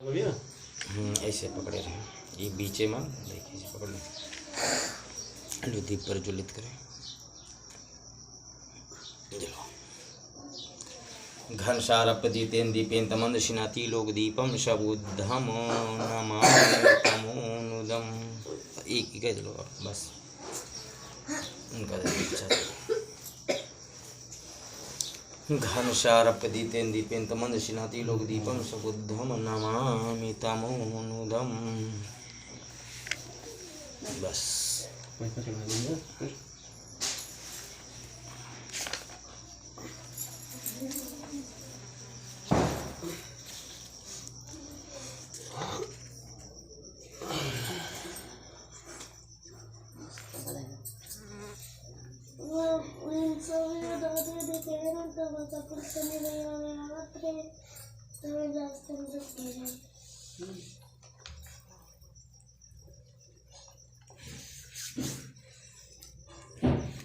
ऐसे पकड़े रहे, ये बीचे में देखिए पकड़ लो, दीप प्रज्वलित करें। घनसारपतितेन दीपेन तमंदशिनाति लोक दीपम सबुद्धम नमामि तमोनुदम। एक ही कह दो बस, उनका घनसारपतितेन दीपेन तमंदशिनाति लोक दीपम सबुद्धम नमामि तमोनुदम। बस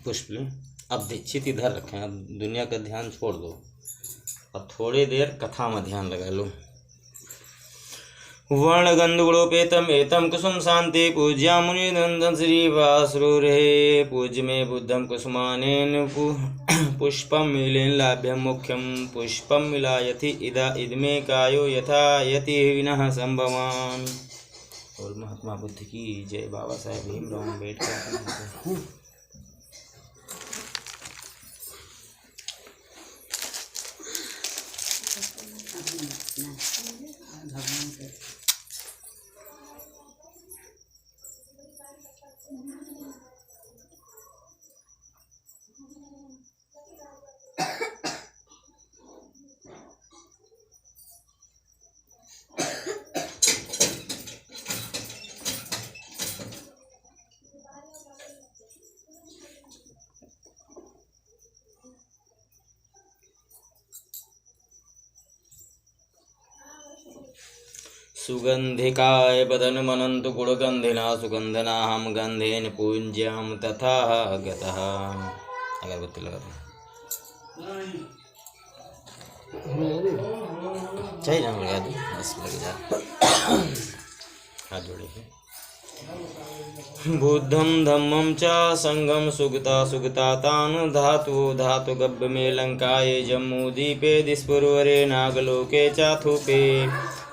पुष्प लें। अब दीक्षित इधर रखें, अब दुनिया का ध्यान छोड़ दो और थोड़ी देर कथा में ध्यान लगा लो। वर्णगंधगुणोपेतम एतम कुसुम शांति पूज्या मुनिनंदन श्रीवासुरे। पूज्य में बुद्धम कुसुमानेन पुष्पम मिलेन लाभ्यम मुख्यम पुष्पम मिलायति इदा इदमे कायो यथा यति विनः संभवामि। और महात्मा बुद्ध की जय। बाबा साहेब भीमराव अम्बेडकर। सुगंधिकाय बदनमनंतु गुणगंधिना सुगंधना हम गंधेन पूज्यम तथा गतः। अगरबत्ती लगा दो, चाहिए ना लगा दो, बस लग जा। हाथ जोड़े बुद्धम धम्मम च संगम सुगता सुगता तान धातु धातु गब्ब में लंकाये जम्मूदीपे दिस्पुरवरे नागलोके चाथुपे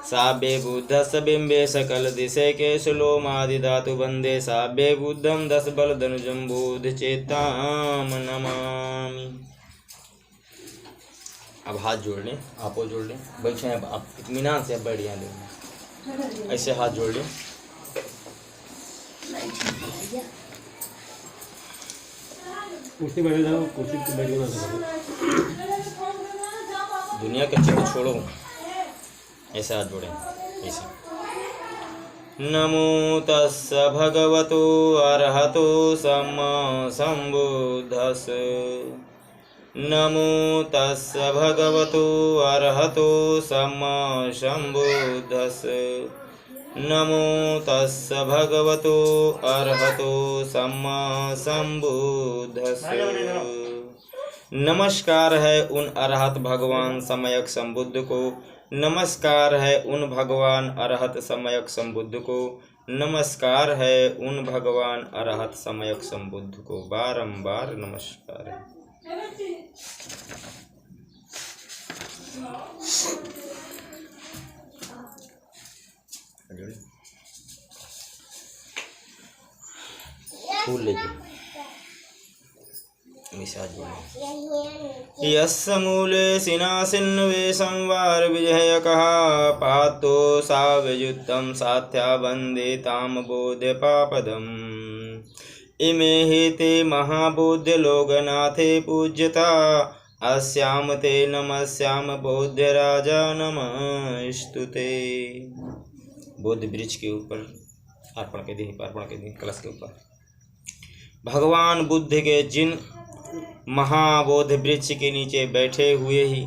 साभ्ये बुद्धस्य बिंबे सकल दिशे के सुलोमादि धातु बंदे साभ्ये बुद्धम 10 बल धनुजम बुद्ध चेताम नमामि। अब हाथ जोड़ लें, आपो जोड़ लें, बैठे आप इत्मीनान से बढ़िया लें, ऐसे हाथ जोड़ लें। कुर्सी बैठ जाओ, कुर्सी पे बैठ जाओ। दुनिया के चित्र छोड़ो, ऐसे हाथ जोड़ें, ऐसे। नमो तस्स भगवतो अरहतो सम्मा सम्बुद्धस्स। नमो तस्स भगवतो अरहतो सम्मा सम्बुद्धस्स। नमो तस्स भगवतो अरहतो सम्मा सम्बुद्धस्स। नमस्कार है उन अरहत भगवान सम्यक संबुद्ध को। नमस्कार है उन भगवान अरहत सम्यक संबुद्ध को। नमस्कार है उन भगवान अरहत सम्यक संबुद्ध को। बारंबार नमस्कार है। फूल लीजिए, यस्य मूले सिनासिन्वे संवार विजयकः पातो सावयुक्तं साथ्या वन्दे ताम बोध्य पापदम्। इमे हि ते महाबोध्य लोकनाथे पूज्यता अस्याम ते नमस्याम बोध्य राजा नमस्तुते। बोध वृक्ष के ऊपर अर्पण के दिन, अर्पण के दिन कलश के ऊपर भगवान बुद्ध के जिन महाबोध वृक्ष के नीचे बैठे हुए ही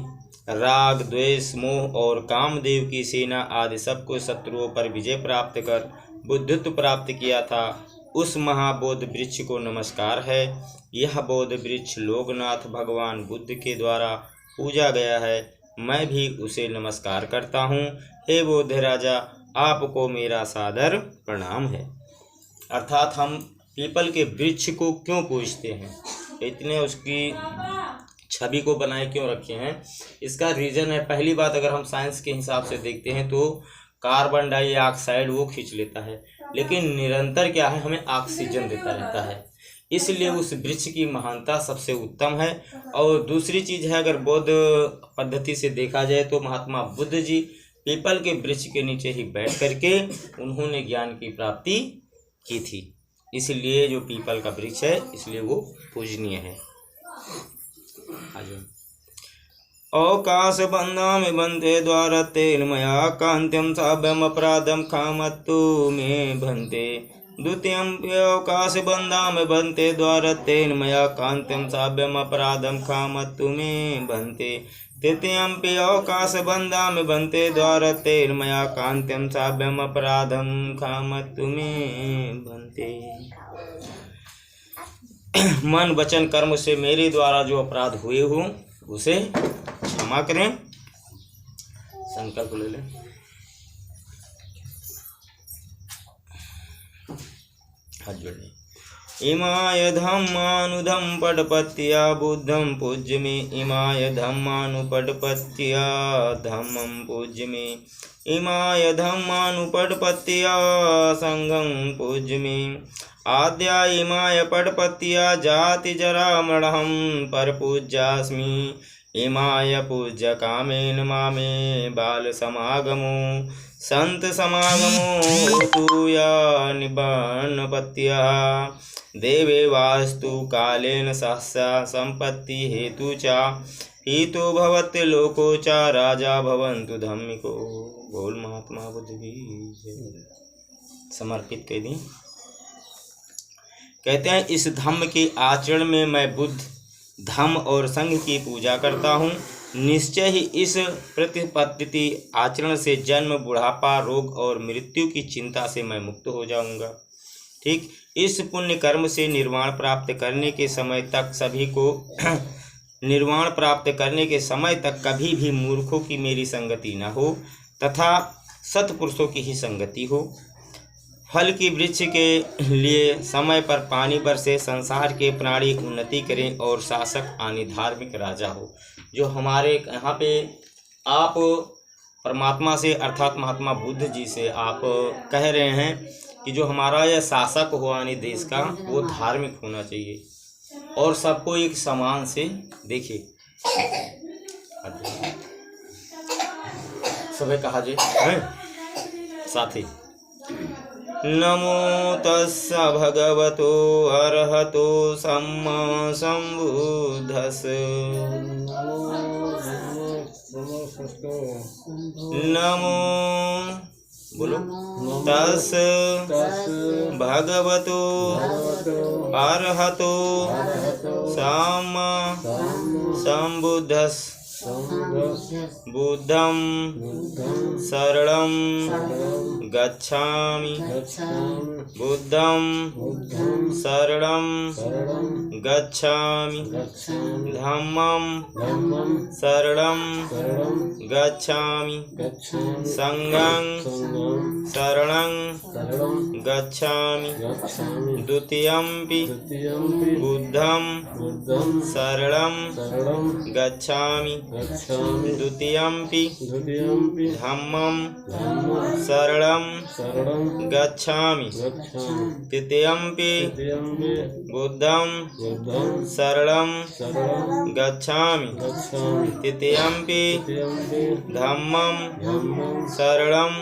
राग द्वेष मोह और कामदेव की सेना आदि सबको शत्रुओं पर विजय प्राप्त कर बुद्धत्व प्राप्त किया था, उस महाबोध वृक्ष को नमस्कार है। यह बोध वृक्ष लोकनाथ भगवान बुद्ध के द्वारा पूजा गया है। मैं भी उसे नमस्कार करता हूँ। हे बोध राजा, आपको मेरा सादर प्रणाम है। अर्थात हम पीपल के वृक्ष को क्यों पूजते हैं, इतने उसकी छवि को बनाए क्यों रखे हैं, इसका रीज़न है। पहली बात, अगर हम साइंस के हिसाब से देखते हैं तो कार्बन डाइऑक्साइड वो खींच लेता है, लेकिन निरंतर क्या है, हमें ऑक्सीजन देता रहता है, इसलिए उस वृक्ष की महानता सबसे उत्तम है। और दूसरी चीज़ है, अगर बौद्ध पद्धति से देखा जाए तो महात्मा बुद्ध जी पीपल के वृक्ष के नीचे ही बैठ करके उन्होंने ज्ञान की प्राप्ति की थी, इसलिए जो पीपल का वृक्ष है इसलिए वो पूजनीय है। अवकाश बंधामि बंधे द्वारतेन मया कांत्यम साभ्यम अपराधम खामत्तु मे भन्ते। द्वितीयं अवकाश बंधामि बंधे द्वारतेन मया कांत्यम साभ्यम अपराधम खामत्तु मे भन्ते। तृतीयं अवकाश बंधामि बंधे द्वारतेन मया कांत्यम साभ्यम अपराधम खामत्तु मे भन्ते। मन वचन कर्म से मेरे द्वारा जो अपराध हुए हो उसे क्षमा करें। संकल्प ले लें। हाथ जोड़े। इमाय धम्मानुधम पटपत्या बुद्धं पूज्य मे। इमाय धम्मानुपटपत्या धम्मं पूज्य मे। इमाय धम्मानुपटपत्या संघं पूज्य मे। आद्या इमाय पटपत्या जाति जरा मरणं परपूज्यास्मि। इमाय पूज्य कामेन मामे बाल समागमो संत समागमो तूया निबन्नपत्या। देवे वास्तु कालेन सहसा संपत्ति हेतु चा। हितो भवति लोको चा राजा भवन्तु धम्मिको। बोल महात्मा बुद्ध की समर्पित कर दी। कहते हैं, इस धम्म के आचरण में मैं बुद्ध धम्म और संघ की पूजा करता हूँ। निश्चय ही इस प्रतिपत्ति आचरण से जन्म, बुढ़ापा, रोग और मृत्यु की चिंता से मैं मुक्त हो जाऊंगा। ठीक, इस पुण्य कर्म से निर्वाण प्राप्त करने के समय तक सभी को निर्वाण प्राप्त करने के समय तक कभी भी मूर्खों की मेरी संगति न हो तथा सत्पुरुषों की ही संगति हो। फल की वृक्ष के लिए समय पर पानी बरसे, संसार के प्राणी उन्नति करें और शासक आने धार्मिक राजा हो। जो हमारे यहाँ पे आप परमात्मा से अर्थात महात्मा बुद्ध जी से आप कह रहे हैं कि जो हमारा यह शासक हो आने देश का वो धार्मिक होना चाहिए और सबको एक समान से देखे। सबे कहा जी साथी। नमो तस्स भगवतो अरहतो सम्मा सम्बुद्धस्स। नमो बोलो तस्स भगवतो अरहतो सम्मा सम्बुद्धस्स। बुद्धं शरणं गच्छामि। बुद्धं शरणं गच्छामि। धम्मं शरणं गच्छामि। संघं शरणं गच्छामि। द्वितीयंपि बुद्धं शरणं गच्छामि। द्वितीयंपि धम्मं शरणं गच्छामि। तृतीयंपि बुद्धं शरणं गच्छामि। तृतीयंपि धम्मं शरणं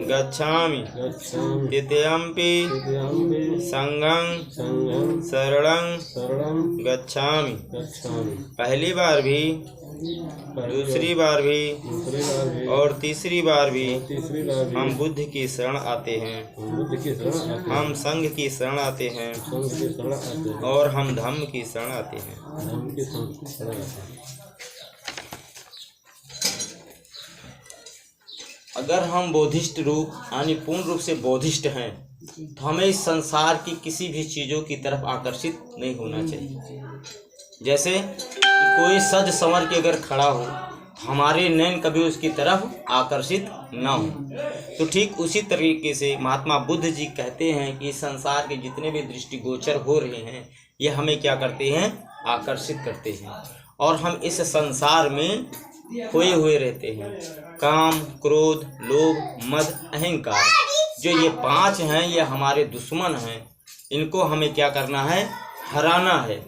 गच्छामि। तृतीयंपि संघं शरणं गच्छामि। पहली बार भी, दूसरी बार भी और तीसरी बार भी हम बुद्ध की शरण आते हैं। हम संघ की शरण आते हैं और हम धम्म की शरण आते हैं। अगर हम बौद्धिस्ट रूप यानी पूर्ण रूप से बौद्धिस्ट हैं तो हमें इस संसार की किसी भी चीज़ों की तरफ आकर्षित नहीं होना चाहिए। जैसे कोई सज संवर के अगर खड़ा हो हमारे नैन कभी उसकी तरफ आकर्षित ना हो। तो ठीक उसी तरीके से महात्मा बुद्ध जी कहते हैं कि संसार के जितने भी दृष्टिगोचर हो रहे हैं ये हमें क्या करते हैं, आकर्षित करते हैं, और हम इस संसार में खोए हुए रहते हैं। काम, क्रोध, लोभ, मद, अहंकार, जो ये 5 हैं ये हमारे दुश्मन हैं। इनको हमें क्या करना है, हराना है।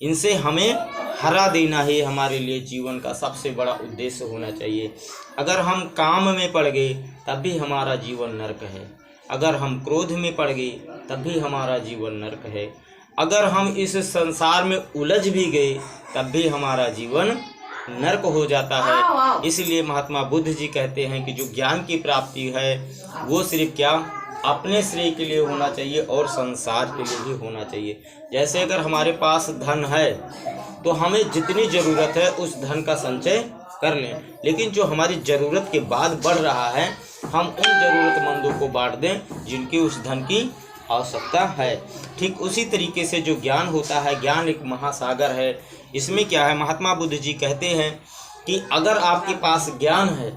इनसे हमें हरा देना ही हमारे लिए जीवन का सबसे बड़ा उद्देश्य होना चाहिए। अगर हम काम में पड़ गए तब भी हमारा जीवन नरक है, अगर हम क्रोध में पड़ गए तब भी हमारा जीवन नरक है, अगर हम इस संसार में उलझ भी गए तब भी हमारा जीवन नरक हो जाता है। इसलिए महात्मा बुद्ध जी कहते हैं कि जो ज्ञान की प्राप्ति है वो सिर्फ क्या, अपने श्रेय के लिए होना चाहिए और संसार के लिए भी होना चाहिए। जैसे अगर हमारे पास धन है तो हमें जितनी ज़रूरत है उस धन का संचय कर लें, लेकिन जो हमारी ज़रूरत के बाद बढ़ रहा है हम उन ज़रूरतमंदों को बांट दें जिनकी उस धन की आवश्यकता है। ठीक उसी तरीके से जो ज्ञान होता है, ज्ञान एक महासागर है। इसमें क्या है, महात्मा बुद्ध जी कहते हैं कि अगर आपके पास ज्ञान है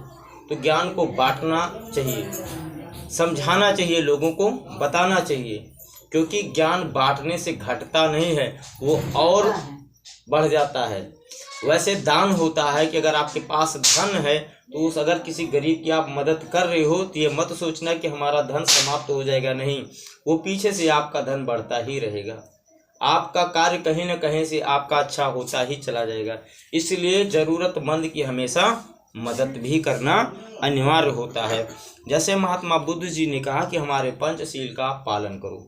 तो ज्ञान को बांटना चाहिए, समझाना चाहिए, लोगों को बताना चाहिए, क्योंकि ज्ञान बांटने से घटता नहीं है, वो और बढ़ जाता है। वैसे दान होता है कि अगर आपके पास धन है तो उस अगर किसी गरीब की आप मदद कर रहे हो तो ये मत सोचना कि हमारा धन समाप्त हो जाएगा, नहीं, वो पीछे से आपका धन बढ़ता ही रहेगा। आपका कार्य कहीं न कहीं से आपका अच्छा होता ही चला जाएगा। इसलिए ज़रूरतमंद की हमेशा मदद भी करना अनिवार्य होता है। जैसे महात्मा बुद्ध जी ने कहा कि हमारे पंचशील का पालन करो,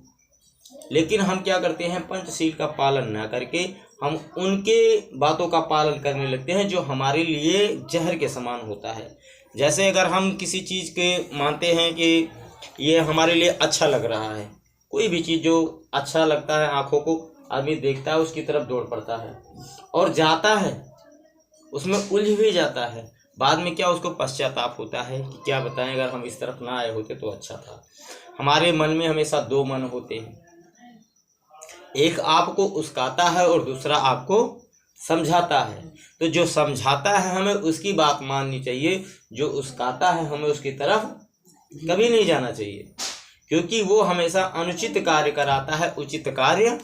लेकिन हम क्या करते हैं, पंचशील का पालन ना करके हम उनके बातों का पालन करने लगते हैं जो हमारे लिए जहर के समान होता है। जैसे अगर हम किसी चीज़ के मानते हैं कि ये हमारे लिए अच्छा लग रहा है, कोई भी चीज़ जो अच्छा लगता है आँखों को, आदमी देखता है उसकी तरफ दौड़ पड़ता है और जाता है, उसमें उलझ भी जाता है। बाद में क्या उसको पश्चाताप होता है कि क्या बताएं, अगर हम इस तरफ ना आए होते तो अच्छा था। हमारे मन में हमेशा 2 मन होते हैं, एक आपको उस्काता है और दूसरा आपको समझाता है। तो जो समझाता है हमें उसकी बात माननी चाहिए, जो उस्काता है हमें उसकी तरफ कभी नहीं जाना चाहिए, क्योंकि वो हमेशा अनुचित कार्य कराता है, उचित कार्य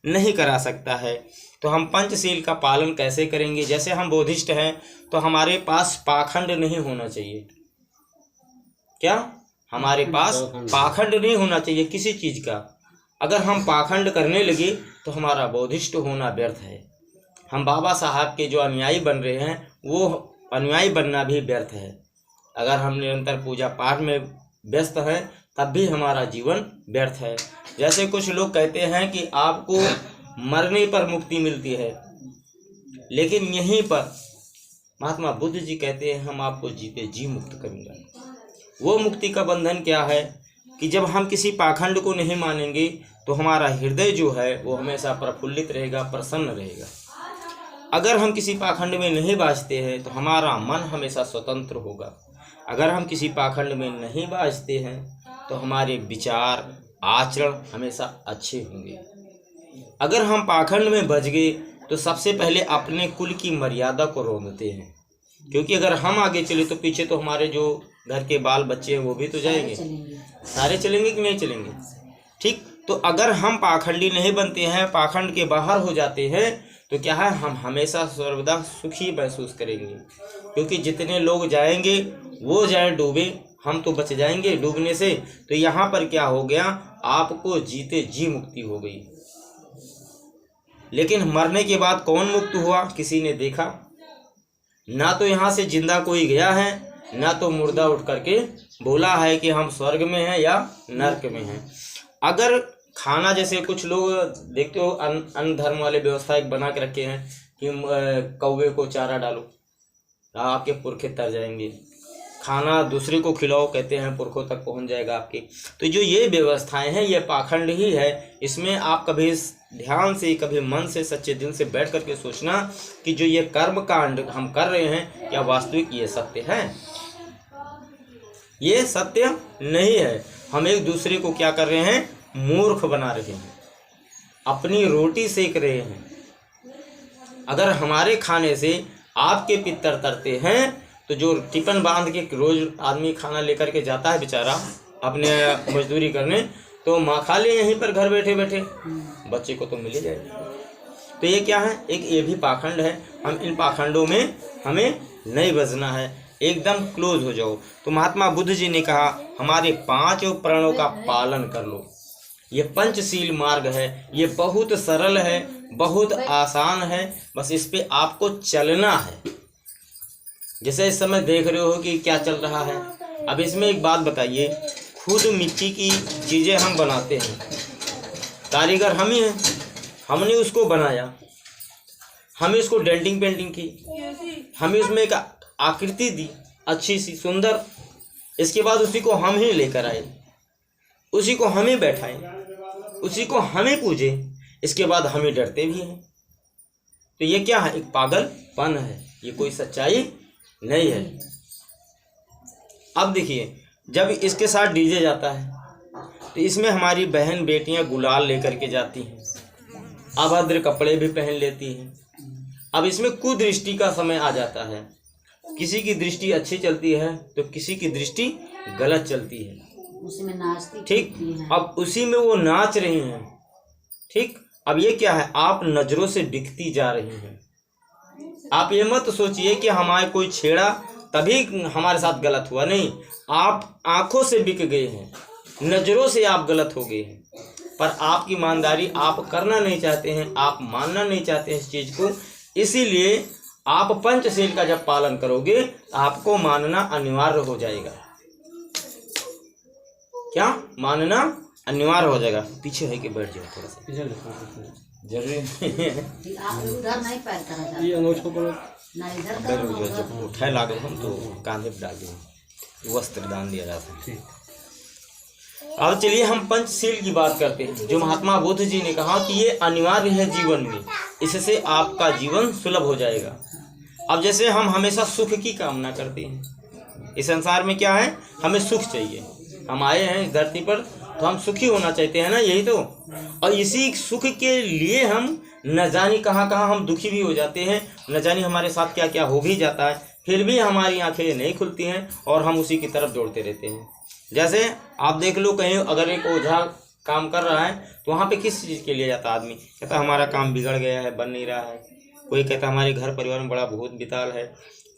नहीं करा सकता है। तो हम पंचशील का पालन कैसे करेंगे, जैसे हम बोधिष्ट हैं तो हमारे पास पाखंड नहीं होना चाहिए। क्या हमारे पास पाखंड नहीं होना चाहिए किसी चीज़ का। अगर हम पाखंड करने लगे तो हमारा बोधिष्ट होना व्यर्थ है। हम बाबा साहब के जो अनुयायी बन रहे हैं वो अनुयायी बनना भी व्यर्थ है। अगर हम निरंतर पूजा पाठ में व्यस्त हैं तब भी हमारा जीवन व्यर्थ है। जैसे कुछ लोग कहते हैं कि आपको मरने पर मुक्ति मिलती है, लेकिन यहीं पर महात्मा बुद्ध जी कहते हैं हम आपको जीते जी मुक्त करूँगा। वो मुक्ति का बंधन क्या है कि जब हम किसी पाखंड को नहीं मानेंगे तो हमारा हृदय जो है वो हमेशा प्रफुल्लित रहेगा, प्रसन्न रहेगा। अगर हम किसी पाखंड में नहीं बाझते हैं तो हमारा मन हमेशा स्वतंत्र होगा। अगर हम किसी पाखंड में नहीं बाझते हैं तो हमारे विचार, आचरण हमेशा अच्छे होंगे। अगर हम पाखंड में बच गए तो सबसे पहले अपने कुल की मर्यादा को रोंदते हैं, क्योंकि अगर हम आगे चले तो पीछे तो हमारे जो घर के बाल बच्चे हैं वो भी तो जाएंगे, सारे चलेंगे कि नहीं चलेंगे। ठीक, तो अगर हम पाखंडी नहीं बनते हैं, पाखंड के बाहर हो जाते हैं तो क्या है, हम हमेशा सर्वदा सुखी महसूस करेंगे, क्योंकि जितने लोग जाएंगे वो जाए डूबे, हम तो बच जाएंगे डूबने से। तो यहाँ पर क्या हो गया, आपको जीते जी मुक्ति हो गई। लेकिन मरने के बाद कौन मुक्त हुआ, किसी ने देखा? ना तो यहाँ से जिंदा कोई गया है, ना तो मुर्दा उठ करके बोला है कि हम स्वर्ग में हैं या नरक में हैं। अगर खाना, जैसे कुछ लोग देखते हो अन्न धर्म वाले व्यवस्था एक बना के रखे हैं कि कौवे को चारा डालो, आपके पुरखे तर जाएंगे। खाना दूसरे को खिलाओ, कहते हैं पुरखों तक पहुंच जाएगा आपके। तो जो ये व्यवस्थाएं हैं ये पाखंड ही है। इसमें आप कभी ध्यान से, कभी मन से, सच्चे दिल से बैठ करके सोचना कि जो ये कर्म कांड हम कर रहे हैं क्या वास्तविक ये सत्य है? ये सत्य नहीं है। हम एक दूसरे को क्या कर रहे हैं, मूर्ख बना रहे हैं, अपनी रोटी सेक रहे हैं। अगर हमारे खाने से आपके पितर तरते हैं तो जो टिफिन बांध के रोज आदमी खाना लेकर के जाता है बेचारा अपने मजदूरी करने, तो माँ खा ले यहीं पर घर बैठे बैठे, बच्चे को तो मिल ही जाएगा। तो ये क्या है, एक ये भी पाखंड है। हम इन पाखंडों में हमें नहीं बजना है, एकदम क्लोज हो जाओ। तो महात्मा बुद्ध जी ने कहा हमारे 5 प्रणों का पालन कर लो। ये पंचशील मार्ग है, ये बहुत सरल है, बहुत आसान है, बस इस पे आपको चलना है। जैसे इस समय देख रहे हो कि क्या चल रहा है। अब इसमें एक बात बताइए, खुद मिट्टी की चीज़ें हम बनाते हैं, कारीगर हम ही हैं, हमने उसको बनाया, हमें उसको डेंटिंग पेंटिंग की, हमें उसमें एक आकृति दी अच्छी सी सुंदर, इसके बाद उसी को हम ही लेकर आए, उसी को हम ही बैठाएं, उसी को हम ही पूजे, इसके बाद हम ही डरते भी हैं। तो ये क्या है, एक पागलपन है, ये कोई सच्चाई नहीं है। अब देखिए जब इसके साथ डीजे जाता है तो इसमें हमारी बहन बेटियां गुलाल लेकर के जाती हैं, अभद्र कपड़े भी पहन लेती हैं। अब इसमें कुदृष्टि का समय आ जाता है, किसी की दृष्टि अच्छी चलती है तो किसी की दृष्टि गलत चलती है, उसमें नाचती ठीक। अब उसी में वो नाच रही हैं, ठीक। अब ये क्या है, आप नजरों से दिखती जा रही हैं। आप ये मत सोचिए कि हमारे कोई छेड़ा तभी हमारे साथ गलत हुआ, नहीं, आप आंखों से बिक गए हैं, नजरों से आप गलत हो गए हैं, पर आपकी ईमानदारी आप करना नहीं चाहते हैं, आप मानना नहीं चाहते हैं इस चीज को। इसीलिए आप पंचशील का जब पालन करोगे आपको मानना अनिवार्य हो जाएगा। क्या मानना अनिवार्य हो जाएगा। पीछे है कि बैठ जाओ थोड़ा सा, जरूरी आप उधर नहीं पैर करा ये अनोछो करो, ना इधर जब उठाए लागे हम तो कांधे पर डाल दिए, वस्त्र दान दिया जाता है। अब चलिए हम पंचशील की बात करते हैं, जो महात्मा बुद्ध जी ने कहा कि ये अनिवार्य है जीवन में, इससे आपका जीवन सुलभ हो जाएगा। अब जैसे हम हमेशा सुख की कामना करते हैं, इस संसार में क्या है, हमें सुख चाहिए, हम आए हैं इस धरती पर तो हम सुखी होना चाहते हैं ना, यही तो। और इसी सुख के लिए हम न जाने कहाँ कहाँ हम दुखी भी हो जाते हैं, न जाने हमारे साथ क्या क्या हो भी जाता है, फिर भी हमारी आंखें नहीं खुलती हैं और हम उसी की तरफ दौड़ते रहते हैं। जैसे आप देख लो, कहीं अगर एक ओझा काम कर रहा है तो वहाँ पे किस चीज़ के लिए जाता आदमी, कहता हमारा काम बिगड़ गया है, बन नहीं रहा है, कोई कहता हमारे घर परिवार में बड़ा भूत बिताल है,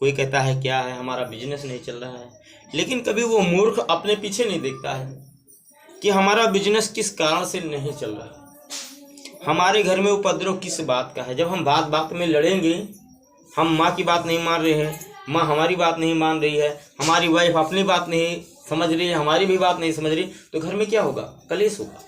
कोई कहता है क्या है हमारा बिजनेस नहीं चल रहा है। लेकिन कभी वो मूर्ख अपने पीछे नहीं देखता है कि हमारा बिजनेस किस कारण से नहीं चल रहा है, हमारे घर में उपद्रव किस बात का है। जब हम बात बात में लड़ेंगे, हम माँ की बात नहीं मान रहे हैं, माँ हमारी बात नहीं मान रही है, हमारी वाइफ अपनी बात नहीं समझ रही है, हमारी भी बात नहीं समझ रही, तो घर में क्या होगा, कलेश होगा।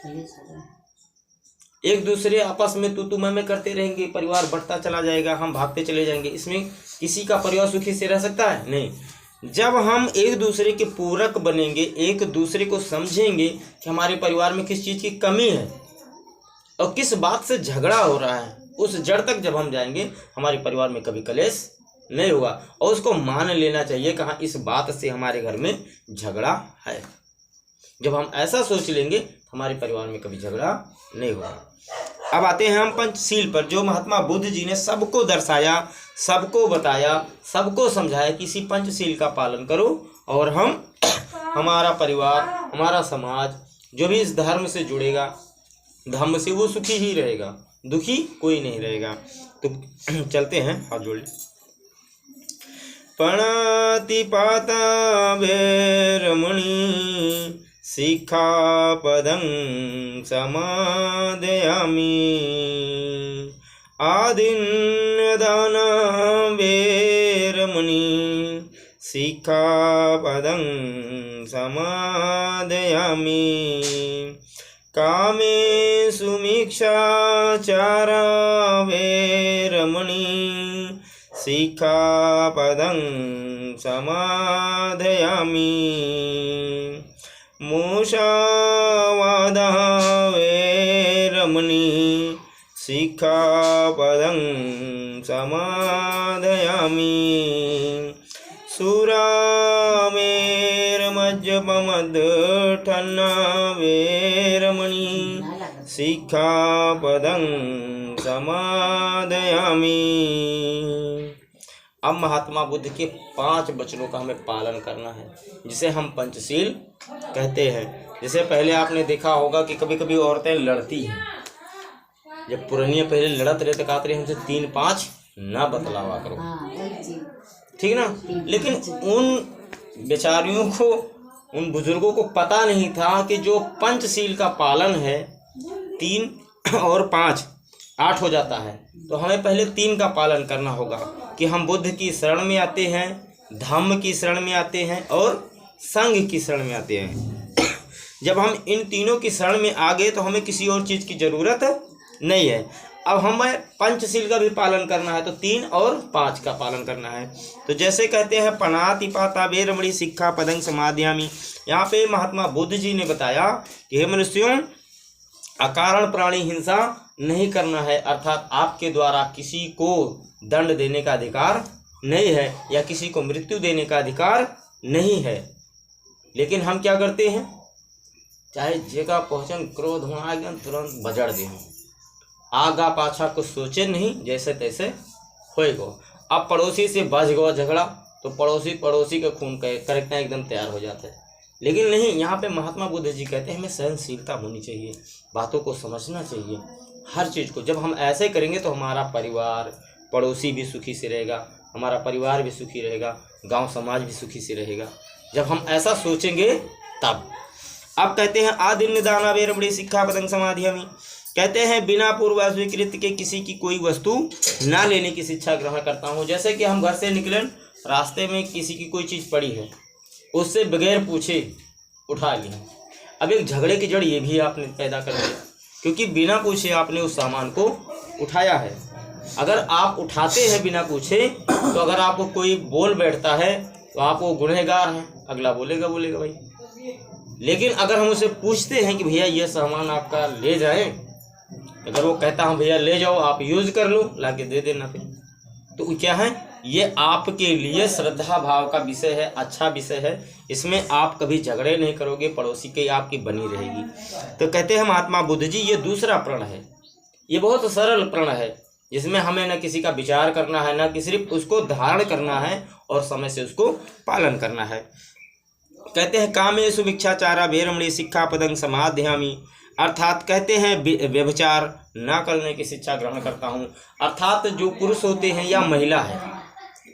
एक दूसरे आपस में तू मैं करते रहेंगे, परिवार बढ़ता चला जाएगा, हम भागते चले जाएंगे। इसमें किसी का परिवार सुखी से रह सकता है? नहीं। जब हम एक दूसरे के पूरक बनेंगे, एक दूसरे को समझेंगे कि हमारे परिवार में किस चीज़ की कमी है और किस बात से झगड़ा हो रहा है, उस जड़ तक जब हम जाएंगे हमारे परिवार में कभी कलेश नहीं होगा। और उसको मान लेना चाहिए कहाँ इस बात से हमारे घर में झगड़ा है। जब हम ऐसा सोच लेंगे हमारे परिवार में कभी झगड़ा नहीं होगा। अब आते हैं हम पंचशील पर, जो महात्मा बुद्ध जी ने सबको दर्शाया, सबको बताया, सबको समझाया कि इसी पंचशील का पालन करो और हम हमारा परिवार, हमारा समाज जो भी इस धर्म से जुड़ेगा, धर्म से, वो सुखी ही रहेगा, दुखी कोई नहीं रहेगा। तो चलते हैं, हाथ जोड़ ले। प्रणतिपाता वैरमणि शिक्षापदं समादयामि आदिन्यदान वैरमणि शिक्षापदं समादयामि कामेषु मिच्छाचारा वैरमणि शिक्षापदं समादयामि मुषावादः वैरमणि शिक्षापदं समादयामि सुरामेरमज्जपमद्दठन्ना वैरमणि शिक्षापदं समादयामि अब महात्मा बुद्ध के 5 वचनों का हमें पालन करना है, जिसे हम पंचशील कहते हैं। जैसे पहले आपने देखा होगा कि कभी कभी औरतें लड़ती हैं, जब पुरानियाँ पहले लड़त रहे तो कहते रहे हमसे 3-5 ना बतलावा करो, हाँ वही चीज। ठीक ना। लेकिन उन बेचारियों को, उन बुजुर्गों को पता नहीं था कि जो पंचशील का पालन है 3 और 5 8 हो जाता है। तो हमें पहले 3 का पालन करना होगा कि हम बुद्ध की शरण में आते हैं, धम्म की शरण में आते हैं और संघ की शरण में आते हैं। जब हम इन तीनों की शरण में आ गए तो हमें किसी और चीज़ की ज़रूरत नहीं है। अब हमें पंचशील का भी पालन करना है, तो 3 और 5 का पालन करना है। तो जैसे कहते हैं पनाति पाता वेरमणि शिक्षा पदं समादयामि, यहाँ पे महात्मा बुद्ध जी ने बताया कि हे मनुष्यों, अकारण प्राणी हिंसा नहीं करना है, अर्थात आपके द्वारा किसी को दंड देने का अधिकार नहीं है या किसी को मृत्यु देने का अधिकार नहीं है। लेकिन हम क्या करते हैं, चाहे जगह पहुँचन क्रोध होना एकदम तुरंत बजड़ दें, आगा पाछा कुछ सोचे नहीं, जैसे तैसे होएगो। अब पड़ोसी से बच गो झगड़ा तो पड़ोसी का खून करकना एकदम तैयार हो जाता है। लेकिन नहीं, यहाँ पे महात्मा बुद्ध जी कहते हैं हमें सहनशीलता होनी चाहिए, बातों को समझना चाहिए, हर चीज़ को। जब हम ऐसे करेंगे तो हमारा परिवार, पड़ोसी भी सुखी से रहेगा, हमारा परिवार भी सुखी रहेगा, गांव समाज भी सुखी से रहेगा, जब हम ऐसा सोचेंगे तब। अब कहते हैं आदिन निदाना वेरमणि शिक्षा पदं समाधियामि, कहते हैं बिना पूर्व स्वीकृत के किसी की कोई वस्तु ना लेने की शिक्षा ग्रहण करता हूँ। जैसे कि हम घर से निकले, रास्ते में किसी की कोई चीज़ पड़ी है, उससे बगैर पूछे उठा लिया। अब एक झगड़े की जड़ ये भी आपने पैदा कर दिया, क्योंकि बिना पूछे आपने उस सामान को उठाया है। अगर आप उठाते हैं बिना पूछे, तो अगर आपको कोई बोल बैठता है तो आप वो गुनहगार हैं, अगला बोलेगा भाई। लेकिन अगर हम उसे पूछते हैं कि भैया ये सामान आपका ले जाएं, अगर वो कहता हूँ भैया ले जाओ, आप यूज़ कर लो, लाके दे देना फिर, तो क्या है, ये आपके लिए श्रद्धा भाव का विषय है, अच्छा विषय है। इसमें आप कभी झगड़े नहीं करोगे, पड़ोसी की आपकी बनी रहेगी। तो कहते हैं महात्मा बुद्ध जी, ये दूसरा प्रण है, ये बहुत सरल प्रण है, जिसमें हमें न किसी का विचार करना है, न कि सिर्फ उसको धारण करना है और समय से उसको पालन करना है। कहते हैं कामेषु भिक्षाचारा वेरमणि शिक्षा पदं समाधियामि, अर्थात कहते हैं व्यभिचार ना करने की शिक्षा ग्रहण करता हूँ। अर्थात जो पुरुष होते हैं या महिला है,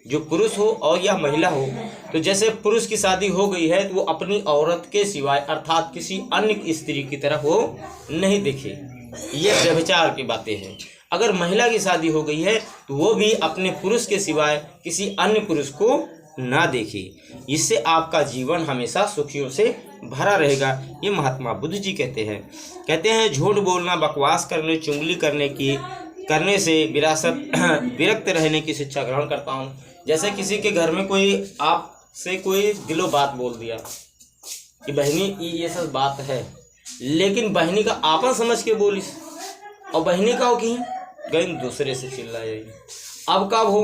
जो पुरुष हो और या महिला हो, तो जैसे पुरुष की शादी हो गई है तो वो अपनी औरत के सिवाय अर्थात किसी अन्य स्त्री की तरफ वो नहीं देखे, ये व्यभिचार की बातें हैं। अगर महिला की शादी हो गई है तो वो भी अपने पुरुष के सिवाय किसी अन्य पुरुष को ना देखे, इससे आपका जीवन हमेशा सुखियों से भरा रहेगा, ये महात्मा बुद्ध जी कहते हैं। कहते हैं झूठ बोलना, बकवास करने, चुगली करने से विरक्त रहने की शिक्षा ग्रहण करता हूँ। जैसे किसी के घर में कोई आपसे कोई दिलो बात बोल दिया कि बहनी ये सब बात है, लेकिन बहनी का आपन समझ के बोली और बहनी का हो कि गई दूसरे से चिल्लाए। अब कब हो,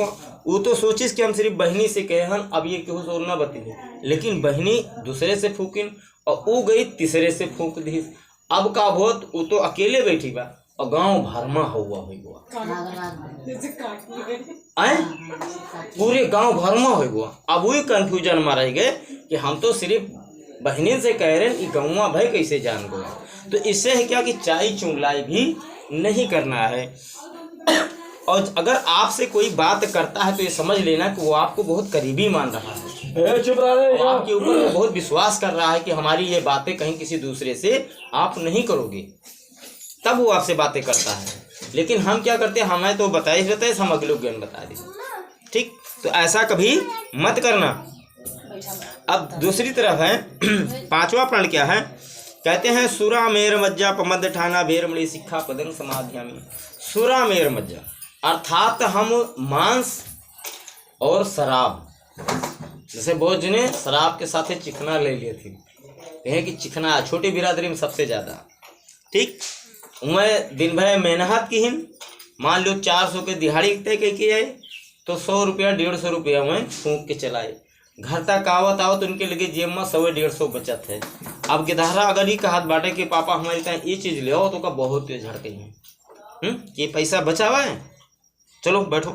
वो तो सोचिस कि हम सिर्फ बहनी से कहे हम, अब ये क्यों और ना बती, लेकिन बहनी दूसरे से फूकिन और वो गई तीसरे से फूक दी। अब का होत, वो तो अकेले बैठी बा और गांव भरमा हुआ आए, पूरे गांव भरमा हुआ। अब वही कंफ्यूजन में रह गए कि हम तो सिर्फ बहनी से कह रहे हैं, गाँव भाई कैसे जान गो। तो इससे है क्या कि चाई चुंगलाई भी नहीं करना है। और अगर आपसे कोई बात करता है तो ये समझ लेना कि वो आपको बहुत करीबी मान रहा है, चुप रहे, और आपके ऊपर बहुत विश्वास कर रहा है कि हमारी ये बातें कहीं किसी दूसरे से आप नहीं करोगे, तब वो आपसे बातें करता है। लेकिन हम क्या करते हैं, हमें तो बताए ही रहता है, हम अगले ज्ञान बता दें, ठीक। तो ऐसा कभी मत करना। अब दूसरी तरफ है 5वां प्रण क्या है, कहते हैं सुरा मेर मज्जा पमद ठाना वेरमणि शिक्षा पदं समाधियामि। सुरा मेर मज्जा अर्थात हम मांस और शराब, जैसे बहुत जने शराब के साथ चिकना ले लिए थे, कहें कि चिकना छोटी बिरादरी में सबसे ज़्यादा, ठीक। मैं दिन भर मेहनत की हिन, मान लो 400 के दिहाड़ी तय की है तो 100 रुपया 150 रुपया में फूंक के चलाए। घर तक आवत आओ तो उनके लगे जेब में 100-150 बचत है। अब गिधारा अगर ही कहत बाटे कि पापा हमारे तय ये चीज़ ले आओ तो का बहुत तेज झड़के हैं, ये पैसा बचा हुआ है, चलो बैठो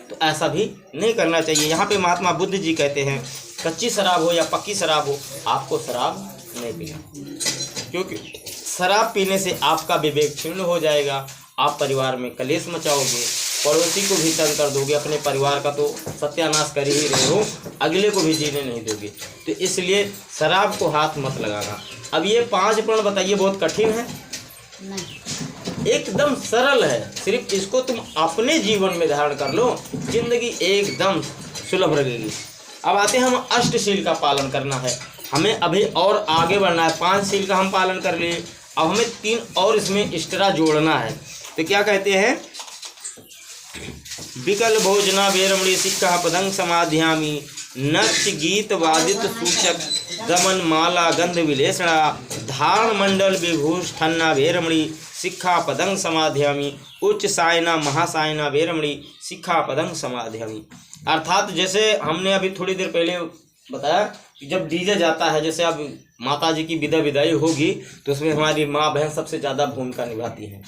तो ऐसा भी नहीं करना चाहिए। यहाँ पे महात्मा बुद्ध जी कहते हैं कच्ची शराब हो या पक्की शराब हो, आपको शराब नहीं पीना, क्योंकि शराब पीने से आपका विवेक क्षीण हो जाएगा, आप परिवार में कलेश मचाओगे, पड़ोसी को भी तंग कर दोगे, अपने परिवार का तो सत्यानाश कर ही रहे हो, अगले को भी जीने नहीं दोगे। तो इसलिए शराब को हाथ मत लगाना। अब ये 5 प्रण बताइए, बहुत कठिन है? नहीं, एकदम सरल है, सिर्फ इसको तुम अपने जीवन में धारण कर लो, जिंदगी एकदम सुलभ रहेगी। अब आते हैं, हम अष्टशील का पालन करना है, हमें अभी और आगे बढ़ना है। 5 शील का हम पालन कर लिए, अब हमें 3 और इसमें एक्स्ट्रा जोड़ना है। तो क्या कहते हैं, विकल भोजना वेरमणि शिक्षा पदं समाध्यामि, नृत्य गीत वादित सूचक दमन माला गंध विलेषणा, धारण मंडल विभूषणा वेरमणि शिक्षा पदं समाध्यामि, उच्च सायना महासायना वेरमणि शिक्षा पदं समाध्यामि। अर्थात जैसे हमने अभी थोड़ी देर पहले बताया कि जब डीजे जाता है, जैसे अब माता जी की विदाई होगी तो उसमें हमारी माँ बहन सबसे ज़्यादा भूमिका निभाती हैं,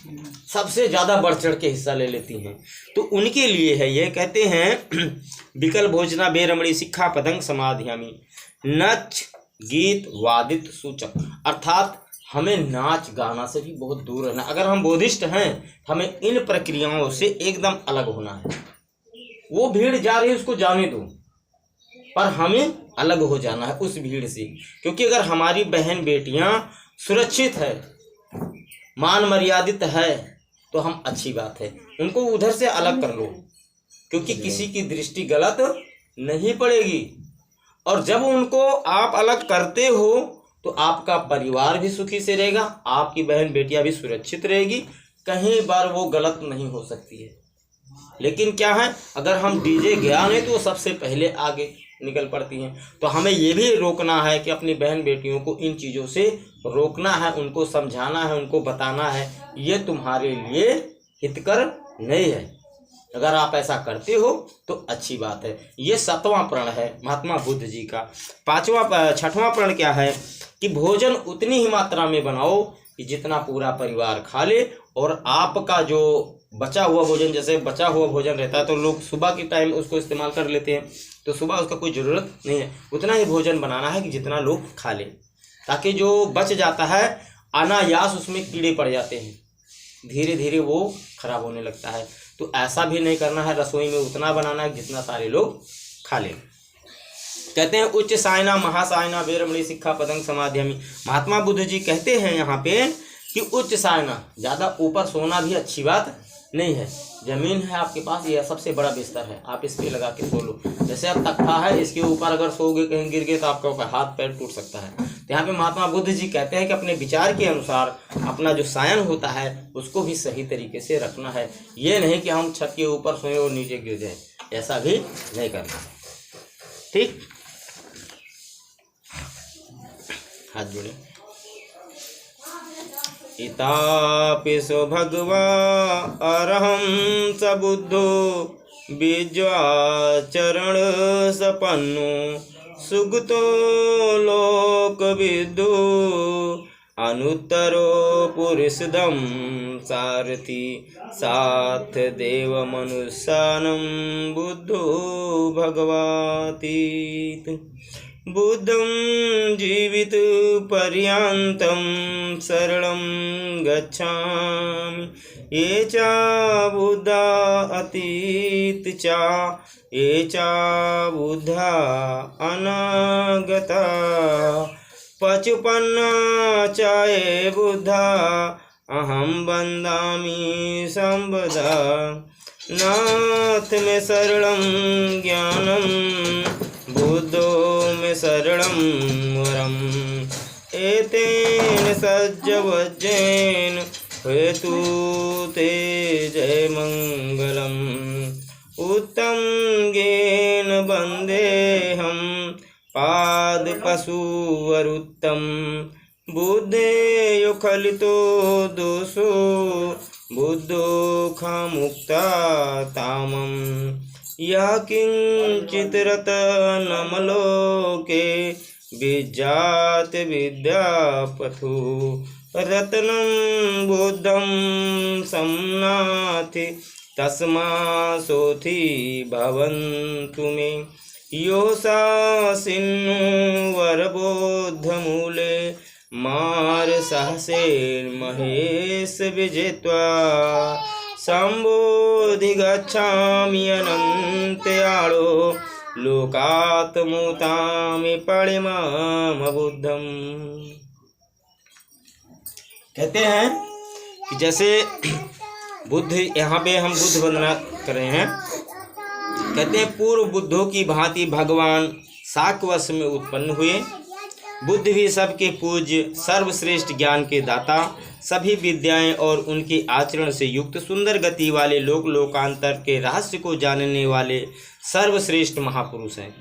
सबसे ज़्यादा बढ़ चढ़ के हिस्सा ले लेती हैं। तो उनके लिए है ये, कहते हैं विकल भोजना बेरमणि शिक्षा पदं समाध्यामि, नच गीत वादित सूचक, अर्थात हमें नाच गाना से भी बहुत दूर रहना। अगर हम बोधिष्ट हैं हमें इन प्रक्रियाओं से एकदम अलग होना है। वो भीड़ जा रही है उसको जाने दो, पर हमें अलग हो जाना है उस भीड़ से, क्योंकि अगर हमारी बहन बेटियां सुरक्षित है, मान मर्यादित है, तो हम अच्छी बात है, उनको उधर से अलग कर लो, क्योंकि किसी की दृष्टि गलत नहीं पड़ेगी। और जब उनको आप अलग करते हो तो आपका परिवार भी सुखी से रहेगा, आपकी बहन बेटियां भी सुरक्षित रहेगी, कहीं बार वो गलत नहीं हो सकती है। लेकिन क्या है, अगर हम डीजे गया नहीं तो वो सबसे पहले आगे निकल पड़ती हैं। तो हमें ये भी रोकना है कि अपनी बहन बेटियों को इन चीज़ों से रोकना है, उनको समझाना है, उनको बताना है ये तुम्हारे लिए हितकर नहीं है। अगर आप ऐसा करते हो तो अच्छी बात है। ये 7वां प्रण है महात्मा बुद्ध जी का। 6वां प्रण क्या है कि भोजन उतनी ही मात्रा में बनाओ कि जितना पूरा परिवार खा ले, और आपका जो बचा हुआ भोजन, जैसे बचा हुआ भोजन रहता है तो लोग सुबह के टाइम उसको इस्तेमाल कर लेते हैं, तो सुबह उसका कोई ज़रूरत नहीं है। उतना ही भोजन बनाना है कि जितना लोग खा लें, ताकि जो बच जाता है अनायास उसमें कीड़े पड़ जाते हैं, धीरे धीरे वो खराब होने लगता है। तो ऐसा भी नहीं करना है, रसोई में उतना बनाना है जितना सारे लोग खा लें। कहते हैं उच्च सायना महासायना वेरमणि शिक्षा पदं समाध्यामि। महात्मा बुद्ध जी कहते हैं यहाँ पे कि उच्च सायना, ज़्यादा ऊपर सोना भी अच्छी बात नहीं है। जमीन है आपके पास, यह सबसे बड़ा बिस्तर है, आप इस पे लगा के सो लो। जैसे अब तख्ता है, इसके ऊपर अगर सोओगे कहीं गिर गए तो आपका ऊपर हाथ पैर टूट सकता है। तो यहाँ पे महात्मा बुद्ध जी कहते हैं कि अपने विचार के अनुसार अपना जो सायन होता है उसको भी सही तरीके से रखना है। ये नहीं कि हम छत के ऊपर सोएं और नीचे गिर जाए, ऐसा भी नहीं करना है। ठीक, हाथ जोड़े। इतापिसो भगवा अरहं सबुद्धो बीजाचरण सपन्नो सुगतो लोकविदो अनुत्तरो पुरुषदम सारथि साथ देव मनुष्यानं बुद्धो भगवातीत। बुद्धं जीवित पर्यन्तं शरणं गच्छामि, ये च बुद्धा अतीत च ये च बुद्धा अनागता, पचुपन्ना च ये बुद्धा अहं वन्दामि संवदा। नाथ में शरणं ज्ञानं बुद्धो में शरणं वरम्, एतेन सज्जवज्जेन हेतु ते जय मंगलम्। उत्तम ज्ञेन वन्देऽहं पाद पशुवरुत्तम, बुद्धेयो खलितो दोषो बुद्धो खमुक्ता तामम्। यः किंचित् रत्नमलोके विज्जात विद्यापथु, रत्नं बुद्धं सम्नाथि तस्मासोथि भवन्तु मे योषासिन्नुवरबोद्धमूले मार सहसेर्महेश विजित्वा सम्बोधि गच्छामि अनन्तयाळो लोकात्मुतामि परिमाम बुद्धम। कहते हैं कि जैसे बुद्ध, यहाँ पे हम बुद्ध वंदना कर रहे हैं। कहते हैं पूर्व बुद्धों की भांति भगवान शाकवश में उत्पन्न हुए। बुद्ध भी सबके पूज्य, सर्वश्रेष्ठ ज्ञान के दाता, सभी विद्याएं और उनके आचरण से युक्त, सुंदर गति वाले, लोक लोकांतर के रहस्य को जानने वाले सर्वश्रेष्ठ महापुरुष हैं।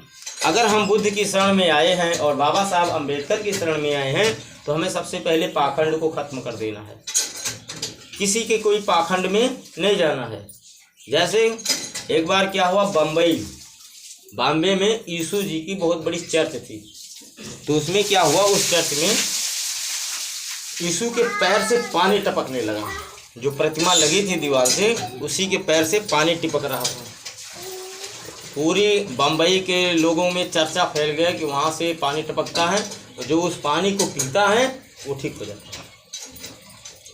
अगर हम बुद्ध की शरण में आए हैं और बाबा साहब अम्बेडकर की शरण में आए हैं तो हमें सबसे पहले पाखंड को खत्म कर देना है। किसी के कोई पाखंड में नहीं जाना है। जैसे एक बार क्या हुआ, बॉम्बे में यीशु जी की बहुत बड़ी चर्च थी। तो उसमें क्या हुआ, उस चर्च में यीशु के पैर से पानी टपकने लगा। जो प्रतिमा लगी थी दीवार से, उसी के पैर से पानी टिपक रहा था। पूरी बम्बई के लोगों में चर्चा फैल गया कि वहाँ से पानी टपकता है, और जो उस पानी को पीता है वो ठीक हो जाता है।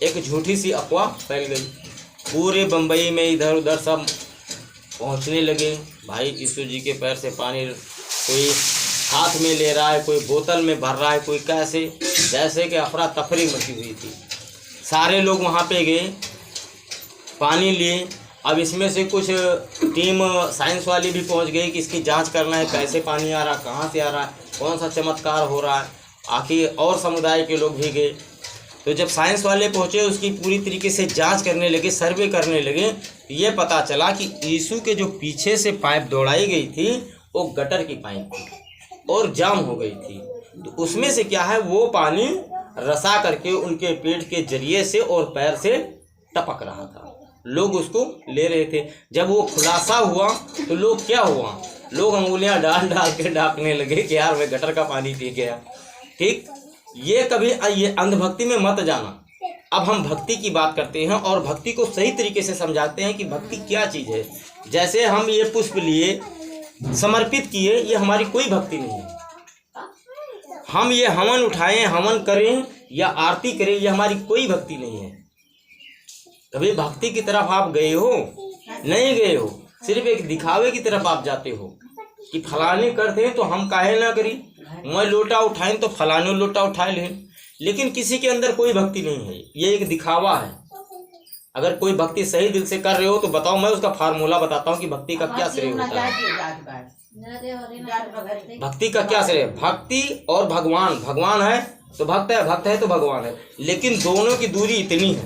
एक झूठी सी अफवाह फैल गई। पूरे बम्बई में इधर उधर सब पहुँचने लगे, भाई यीशु जी के पैर से पानी कोई हाथ में ले रहा है, कोई बोतल में भर रहा है, कोई कैसे, जैसे कि अफरा तफरी मची हुई थी। सारे लोग वहाँ पे गए, पानी लिए। अब इसमें से कुछ टीम साइंस वाली भी पहुँच गई कि इसकी जांच करना है, कैसे पानी आ रहा, कहाँ से आ रहा है, कौन सा चमत्कार हो रहा है। आखिर और समुदाय के लोग भी गए। तो जब साइंस वाले पहुँचे, उसकी पूरी तरीके से जांच करने लगे, सर्वे करने लगे, तो ये पता चला कि यीशु के जो पीछे से पाइप दौड़ाई गई थी वो गटर की पाइप थी और जाम हो गई थी। तो उसमें से क्या है, वो पानी रसा करके उनके पेट के जरिए से और पैर से टपक रहा था। लोग उसको ले रहे थे। जब वो खुलासा हुआ तो लोग क्या हुआ, लोग अंगुलियां डाल डाल के डाकने लगे कि यार मैं गटर का पानी पी गया। ठीक, ये कभी ये अंधभक्ति में मत जाना। अब हम भक्ति की बात करते हैं और भक्ति को सही तरीके से समझाते हैं कि भक्ति क्या चीज़ है। जैसे हम ये पुष्प लिए, समर्पित किए, ये हमारी कोई भक्ति नहीं है। हम ये हवन उठाएं, हवन करें या आरती करें, ये हमारी कोई भक्ति नहीं है। कभी भक्ति की तरफ आप गए हो? नहीं गए हो। सिर्फ एक दिखावे की तरफ आप जाते हो कि फलाने करते हैं तो हम काहे ना करी, मैं लोटा उठाएं तो फलाने लोटा उठा लें। लेकिन किसी के अंदर कोई भक्ति नहीं है, ये एक दिखावा है। अगर कोई भक्ति सही दिल से कर रहे हो तो बताओ, मैं उसका फार्मूला बताता हूँ कि भक्ति का क्या श्रेय होता है। भक्ति का क्या श्रेय? भक्ति और भगवान, भगवान है तो भक्त है, भक्त है तो भगवान है। लेकिन दोनों की दूरी इतनी है,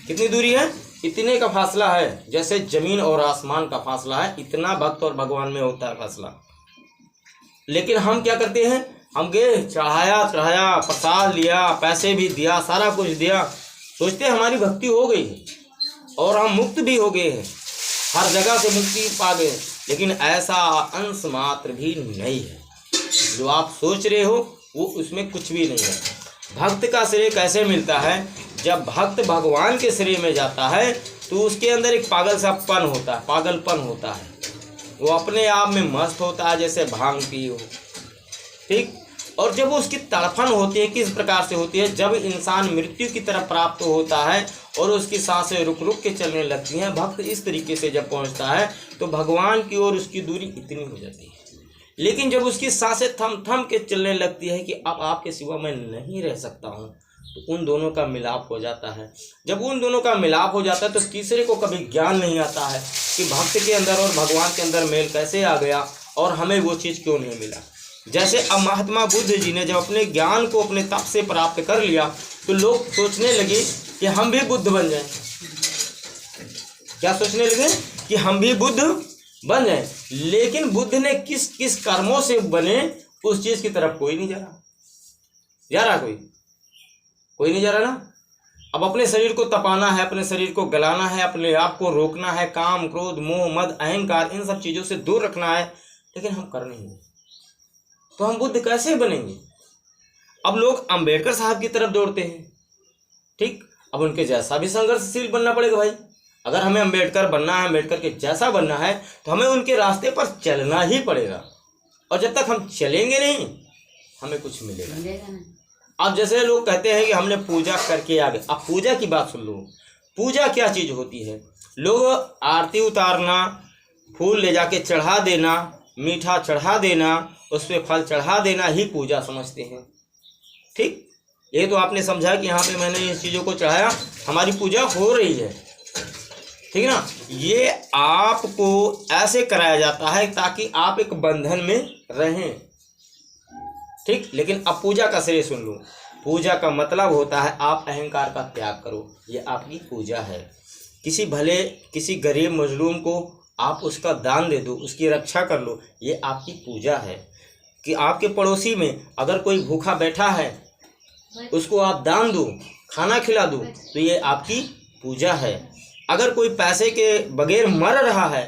कितनी दूरी है? इतने का फासला है, जैसे जमीन और आसमान का फासला है, इतना भक्त और भगवान में होता है फासला। लेकिन हम क्या करते हैं, हम गए, चढ़ाया, प्रसाद लिया, पैसे भी दिया, सारा कुछ दिया, सोचते हैं हमारी भक्ति हो गई है और हम मुक्त भी हो गए हैं, हर जगह से मुक्ति पा गए। लेकिन ऐसा अंश मात्र भी नहीं है। जो आप सोच रहे हो वो उसमें कुछ भी नहीं है। भक्त का श्रेय कैसे मिलता है? जब भक्त भगवान के श्रेय में जाता है तो उसके अंदर एक पागल सापन होता है, पागलपन होता है। वो अपने आप में मस्त होता है, जैसे भांग पी हो। ठीक, और जब उसकी तड़फन होती है, किस प्रकार से होती है? जब इंसान मृत्यु की तरफ प्राप्त होता है और उसकी सांसें रुक रुक के चलने लगती हैं, भक्त इस तरीके से जब पहुंचता है तो भगवान की ओर उसकी दूरी इतनी हो जाती है। लेकिन जब उसकी सांसें थम थम के चलने लगती है कि अब आपके सिवा मैं नहीं रह सकता हूँ, तो उन दोनों का मिलाप हो जाता है। जब उन दोनों का मिलाप हो जाता है तो तीसरे को कभी ज्ञान नहीं आता है कि भक्त के अंदर और भगवान के अंदर मेल कैसे आ गया और हमें वो चीज़ क्यों नहीं मिला। जैसे अब महात्मा बुद्ध जी ने जब अपने ज्ञान को अपने तप से प्राप्त कर लिया तो लोग सोचने लगे कि हम भी बुद्ध बन जाएं। क्या सोचने लगे? कि हम भी बुद्ध बन जाएं। लेकिन बुद्ध ने किस किस कर्मों से बने, उस चीज़ की तरफ कोई नहीं जा रहा। कोई नहीं जा रहा ना। अब अपने शरीर को तपाना है, अपने शरीर को गलाना है, अपने आप को रोकना है, काम, क्रोध, मोह, मद, अहंकार, इन सब चीज़ों से दूर रखना है, लेकिन हम कर नहीं रहे। तो हम बुद्ध कैसे बनेंगे? अब लोग अंबेडकर साहब की तरफ दौड़ते हैं। ठीक, अब उनके जैसा भी संघर्षशील बनना पड़ेगा भाई। अगर हमें अम्बेडकर बनना है, अम्बेडकर के जैसा बनना है, तो हमें उनके रास्ते पर चलना ही पड़ेगा। और जब तक हम चलेंगे नहीं, हमें कुछ मिलेगा नहीं। मिलेगा नहीं। अब जैसे लोग कहते हैं कि हमने पूजा करके आ गए। अब पूजा की बात सुन लो, पूजा क्या चीज़ होती है। लोग आरती उतारना, फूल ले जाके चढ़ा देना, मीठा चढ़ा देना, उस पर फल चढ़ा देना ही पूजा समझते हैं। ठीक, ये तो आपने समझा कि यहाँ पे मैंने इन चीज़ों को चढ़ाया, हमारी पूजा हो रही है, ठीक ना। ये आपको ऐसे कराया जाता है ताकि आप एक बंधन में रहें, ठीक। लेकिन अब पूजा का श्रेय सुन लो। पूजा का मतलब होता है आप अहंकार का त्याग करो, ये आपकी पूजा है। किसी गरीब मजलूम को आप उसका दान दे दो, उसकी रक्षा कर लो, ये आपकी पूजा है। कि आपके पड़ोसी में अगर कोई भूखा बैठा है, उसको आप दान दो, खाना खिला दो, तो ये आपकी पूजा है। अगर कोई पैसे के बगैर मर रहा है,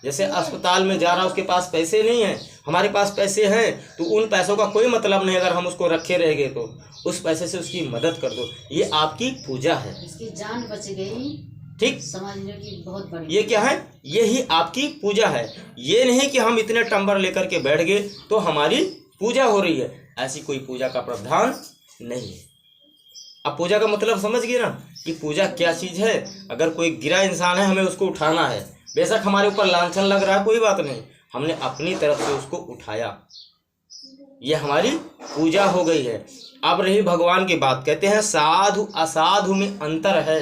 जैसे अस्पताल में जा रहा है, उसके पास पैसे नहीं हैं, हमारे पास पैसे हैं, तो उन पैसों का कोई मतलब नहीं, अगर हम उसको रखे रहेंगे तो उस पैसे से उसकी मदद कर दो, ये आपकी पूजा है। इसकी जान बच गई, ठीक, समझ लो कि बहुत बड़ी। ये क्या है, यही आपकी पूजा है। ये नहीं कि हम इतने टंबर लेकर के बैठ गए तो हमारी पूजा हो रही है, ऐसी कोई पूजा का प्रावधान नहीं है। अब पूजा का मतलब समझ गए ना कि पूजा क्या चीज़ है। अगर कोई गिरा इंसान है, हमें उसको उठाना है, बेशक हमारे ऊपर लांछन लग रहा है, कोई बात नहीं, हमने अपनी तरफ से उसको उठाया, ये हमारी पूजा हो गई है। अब रही भगवान की बात, कहते हैं साधु असाधु में अंतर है।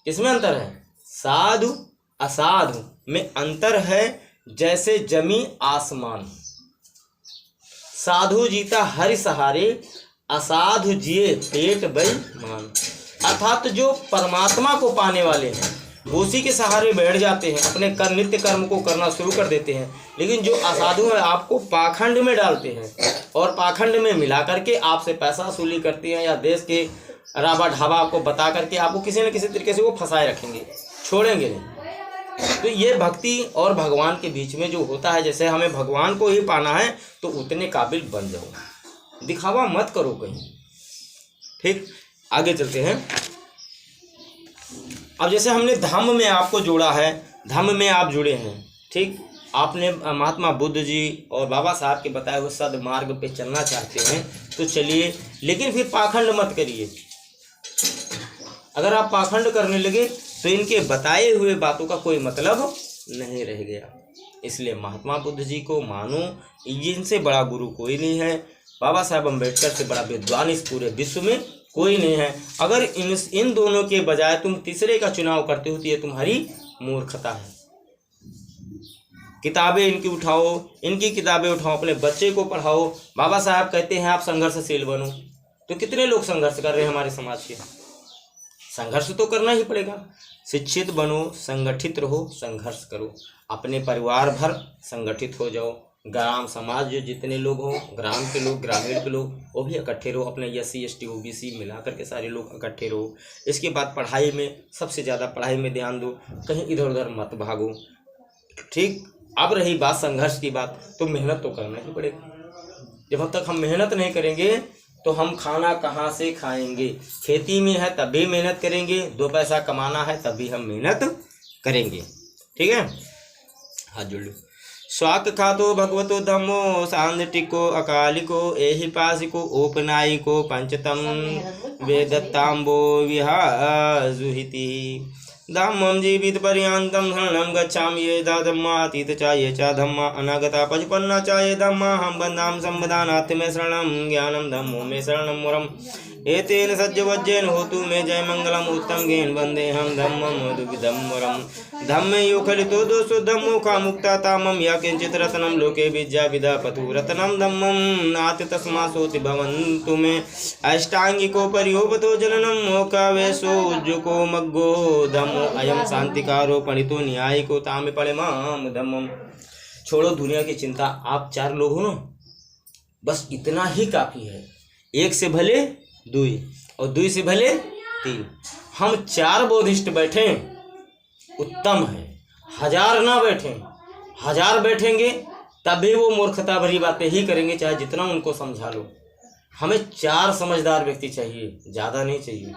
इसमें अंतर है, साधु असाधु में अंतर है, जैसे जमी आसमान। साधु जीता हरि सहारे, असाधु जिए पेट बेईमान। अर्थात जो परमात्मा को पाने वाले हैं वो उसी के सहारे बैठ जाते हैं, अपने नित्य कर्म को करना शुरू कर देते हैं। लेकिन जो असाधु है आपको पाखंड में डालते हैं और पाखंड में मिला करके आपसे पैसा वसूली करते हैं, या देश के राबा ढाबा आपको बता करके आपको किसी न किसी तरीके से वो फंसाए रखेंगे, छोड़ेंगे नहीं। तो ये भक्ति और भगवान के बीच में जो होता है, जैसे हमें भगवान को ही पाना है तो उतने काबिल बन जाओ, दिखावा मत करो कहीं, ठीक। आगे चलते हैं। अब जैसे हमने धम्म में आपको जोड़ा है, धम्म में आप जुड़े हैं, ठीक। आपने महात्मा बुद्ध जी और बाबा साहब के बताए हुए सद्मार्ग पे चलना चाहते हैं तो चलिए, लेकिन फिर पाखंड मत करिए। अगर आप पाखंड करने लगे तो इनके बताए हुए बातों का कोई मतलब नहीं रह गया। इसलिए महात्मा बुद्ध जी को मानो, इनसे बड़ा गुरु कोई नहीं है। बाबा साहब अम्बेडकर से बड़ा विद्वान इस पूरे विश्व में कोई नहीं है। अगर इन दोनों के बजाय तुम तीसरे का चुनाव करते हो तो ये तुम्हारी मूर्खता है। किताबें इनकी उठाओ, इनकी किताबें उठाओ, अपने बच्चे को पढ़ाओ। बाबा साहब कहते हैं आप संघर्षशील बनो, तो कितने लोग संघर्ष कर रहे हैं हमारे समाज के। संघर्ष तो करना ही पड़ेगा। शिक्षित बनो, संगठित रहो, संघर्ष करो, अपने परिवार भर संगठित हो जाओ। ग्राम समाज जो जितने लोग हों, ग्राम के लोग, ग्रामीण के लोग, वो भी इकट्ठे रहो। अपने SC ST OBC मिला करके सारे लोग इकट्ठे रहो। इसके बाद पढ़ाई में सबसे ज़्यादा पढ़ाई में ध्यान दो, कहीं इधर उधर मत भागो, ठीक। अब रही बात संघर्ष की बात, तो मेहनत तो करना ही पड़ेगा। जब तक हम मेहनत नहीं करेंगे तो हम खाना कहाँ से खाएंगे। खेती में है तभी मेहनत करेंगे, 2 पैसा कमाना है तभी हम मेहनत करेंगे, ठीक है। हाथ जोड़ लो। स्वाक खातो भगवतो धम्मो, सांदटिको अकालिको, एहि पासिको औपनायिको, पंचतम वेदत्ताम्बो विहाजुहिति। धम्मं जीवित पर्यन्तं शरणं गच्छामि, ये धम्मातीत च ये च धम्मा अनागता पचपन्ना च ये धम्मा हम बन्धाम संवदानाथ में शरणं ज्ञानं धम्मो में शरणं वरम् एतेन सज्जवज्जेन होतु मे जय मंगलम उत्तम ज्ञान वंदे हम धम्मं मधुविदं वरम्। धम्मे यो खलितो दोषो धम्मो का मुक्ता तामं या किंचित रत्नं लोके विद्या विदा पतु रत्नं धम्मं नाति तस्मा सोति भवन्तु मे अष्टांगिको परियोपतो जननं मोकावेशो उज्जुको मग्गो धम्मो अयम शांतिकारो पणितो न्यायिको तामे पड़ेमाम धम्मं। छोड़ो दुनिया की चिंता, आप 4 लोग हो ना, बस इतना ही काफ़ी है। 1 से भले 2 और 2 से भले 3, हम 4 बोधिष्ट बैठें उत्तम है। 1000 ना बैठें, 1000 बैठेंगे तब भी वो मूर्खता भरी बातें ही करेंगे, चाहे जितना उनको समझा लो। हमें 4 समझदार व्यक्ति चाहिए, ज़्यादा नहीं चाहिए।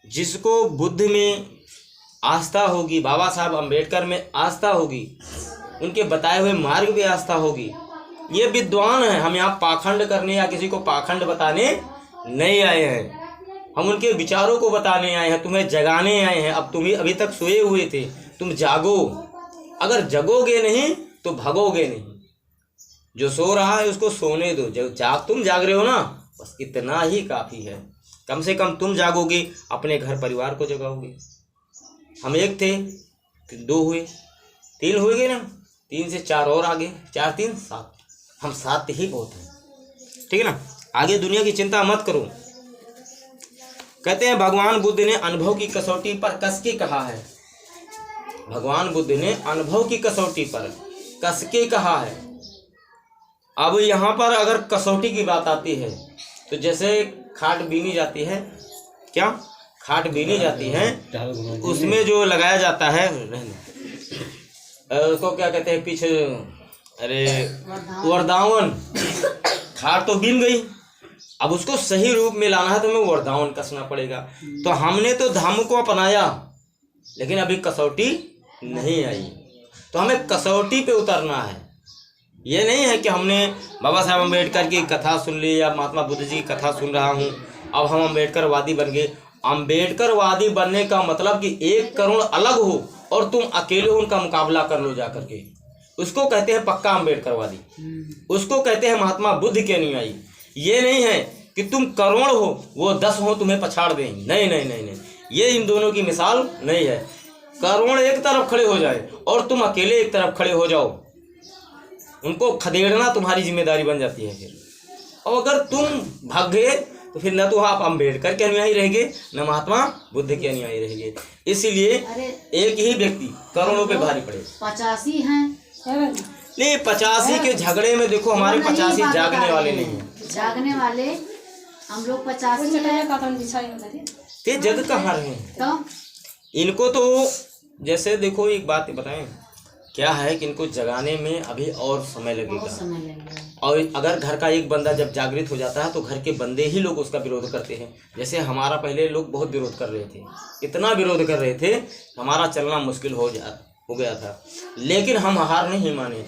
जिसको बुद्धि में आस्था होगी, बाबा साहब अम्बेडकर में आस्था होगी, उनके बताए हुए मार्ग पे आस्था होगी। ये विद्वान हैं, हम यहाँ पाखंड करने या किसी को पाखंड बताने नहीं आए हैं, हम उनके विचारों को बताने आए हैं, तुम्हें जगाने आए हैं। अब तुम्हें अभी तक सोए हुए थे, तुम जागो, अगर जगोगे नहीं तो भगोगे नहीं। जो सो रहा है उसको सोने दो, जो तुम जाग रहे हो ना, बस इतना ही काफ़ी है। कम से कम तुम जागोगे, अपने घर परिवार को जगाओगे। हम एक थे, फिर 2 हुए, 3 हो गए ना, 3 से 4 और आगे, 4 3 7, हम 7 ही बहुत हैं, ठीक है ना। आगे दुनिया की चिंता मत करो। कहते हैं भगवान बुद्ध ने अनुभव की कसौटी पर कस के कहा है, भगवान बुद्ध ने अनुभव की कसौटी पर कस के कहा है। अब यहाँ पर अगर कसौटी की बात आती है तो जैसे खाट बीनी जाती है, क्या खाट बीनी जाती है, उसमें जो लगाया जाता है उसको क्या कहते हैं पीछे, अरे वरदावन। खाट तो बीन गई, अब उसको सही रूप में लाना है तो हमें वरदावन कसना पड़ेगा। तो हमने तो धम्म को अपनाया, लेकिन अभी कसौटी नहीं आई, तो हमें कसौटी पे उतरना है। ये नहीं है कि हमने बाबा साहब अम्बेडकर की कथा सुन ली या महात्मा बुद्ध जी की कथा सुन रहा हूँ, अब हम अम्बेडकरवादी बन गए। अम्बेडकरवादी बनने का मतलब कि 1 करोड़ अलग हो और तुम अकेले उनका मुकाबला कर लो जाकर के, उसको कहते हैं पक्का अम्बेडकरवादी, उसको कहते हैं महात्मा बुद्ध के अनुयायी। ये नहीं है कि तुम करोड़ हो वो 10 हो तुम्हें पछाड़ दें, नहीं नहीं नहीं नहीं, ये इन दोनों की मिसाल नहीं है। करोड़ एक तरफ खड़े हो जाए और तुम अकेले एक तरफ खड़े हो जाओ, उनको खदेड़ना तुम्हारी जिम्मेदारी बन जाती है फिर। और अगर तुम भाग गए तो फिर न तो आप अम्बेडकर के अनुयायी रहेंगे, न महात्मा बुद्ध के अनुयायी रहेंगे। इसलिए एक ही व्यक्ति करोड़ों पे भारी पड़े। 85 हैं, नहीं 85 के झगड़े में देखो हमारे 85 जागने वाले नहीं हैं, जागने वाले हम लोग 85 हैं। ते जग कहाँ रहे हैं तो इनको। तो जैसे देखो एक बात बताएं, क्या है कि इनको जगाने में अभी और समय लगेगा। और अगर घर का एक बंदा जब जागृत हो जाता है तो घर के बंदे ही लोग उसका विरोध करते हैं। जैसे हमारा पहले लोग बहुत विरोध कर रहे थे, इतना विरोध कर रहे थे हमारा चलना मुश्किल हो गया था, लेकिन हम हार नहीं माने।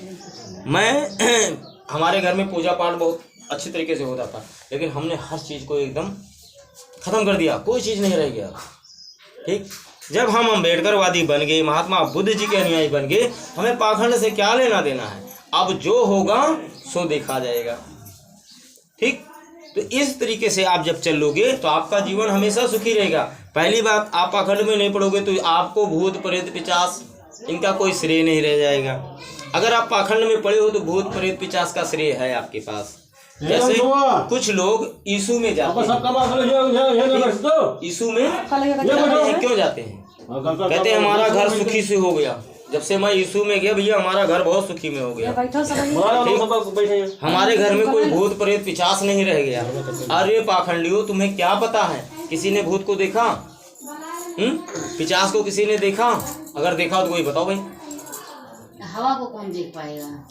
हमारे घर में पूजा पाठ बहुत अच्छी तरीके से होता था, लेकिन हमने हर चीज़ को एकदम ख़त्म कर दिया, कोई चीज़ नहीं रह गया। ठीक, जब हम अम्बेडकरवादी बन गए, महात्मा बुद्ध जी के अनुयायी बन गए, हमें पाखंड से क्या लेना देना है। अब जो होगा सो देखा जाएगा। ठीक, तो इस तरीके से आप जब चलोगे तो आपका जीवन हमेशा सुखी रहेगा। पहली बात, आप पाखंड में नहीं पड़ोगे तो आपको भूत प्रेत पिशाच इनका कोई श्रेय नहीं रह जाएगा। अगर आप पाखंड में पड़े हो तो भूत प्रेत पिशाच का श्रेय है आपके पास। जैसे कुछ लोग यीशु में जाते हैं, यीशु में क्यों जाते हैं? कहते हैं हमारा घर सुखी से हो गया, जब से मैं यीशु में गया भैया हमारा घर बहुत सुखी में हो गया। हमारे घर में कोई भूत प्रेत पिशाच नहीं रह गया। अरे पाखंडियों, तुम्हें क्या पता है किसी ने भूत को देखा? पिशाच को किसी ने देखा? अगर देखा तो कोई बताओ भाई। हवा को कौन देख पाएगा?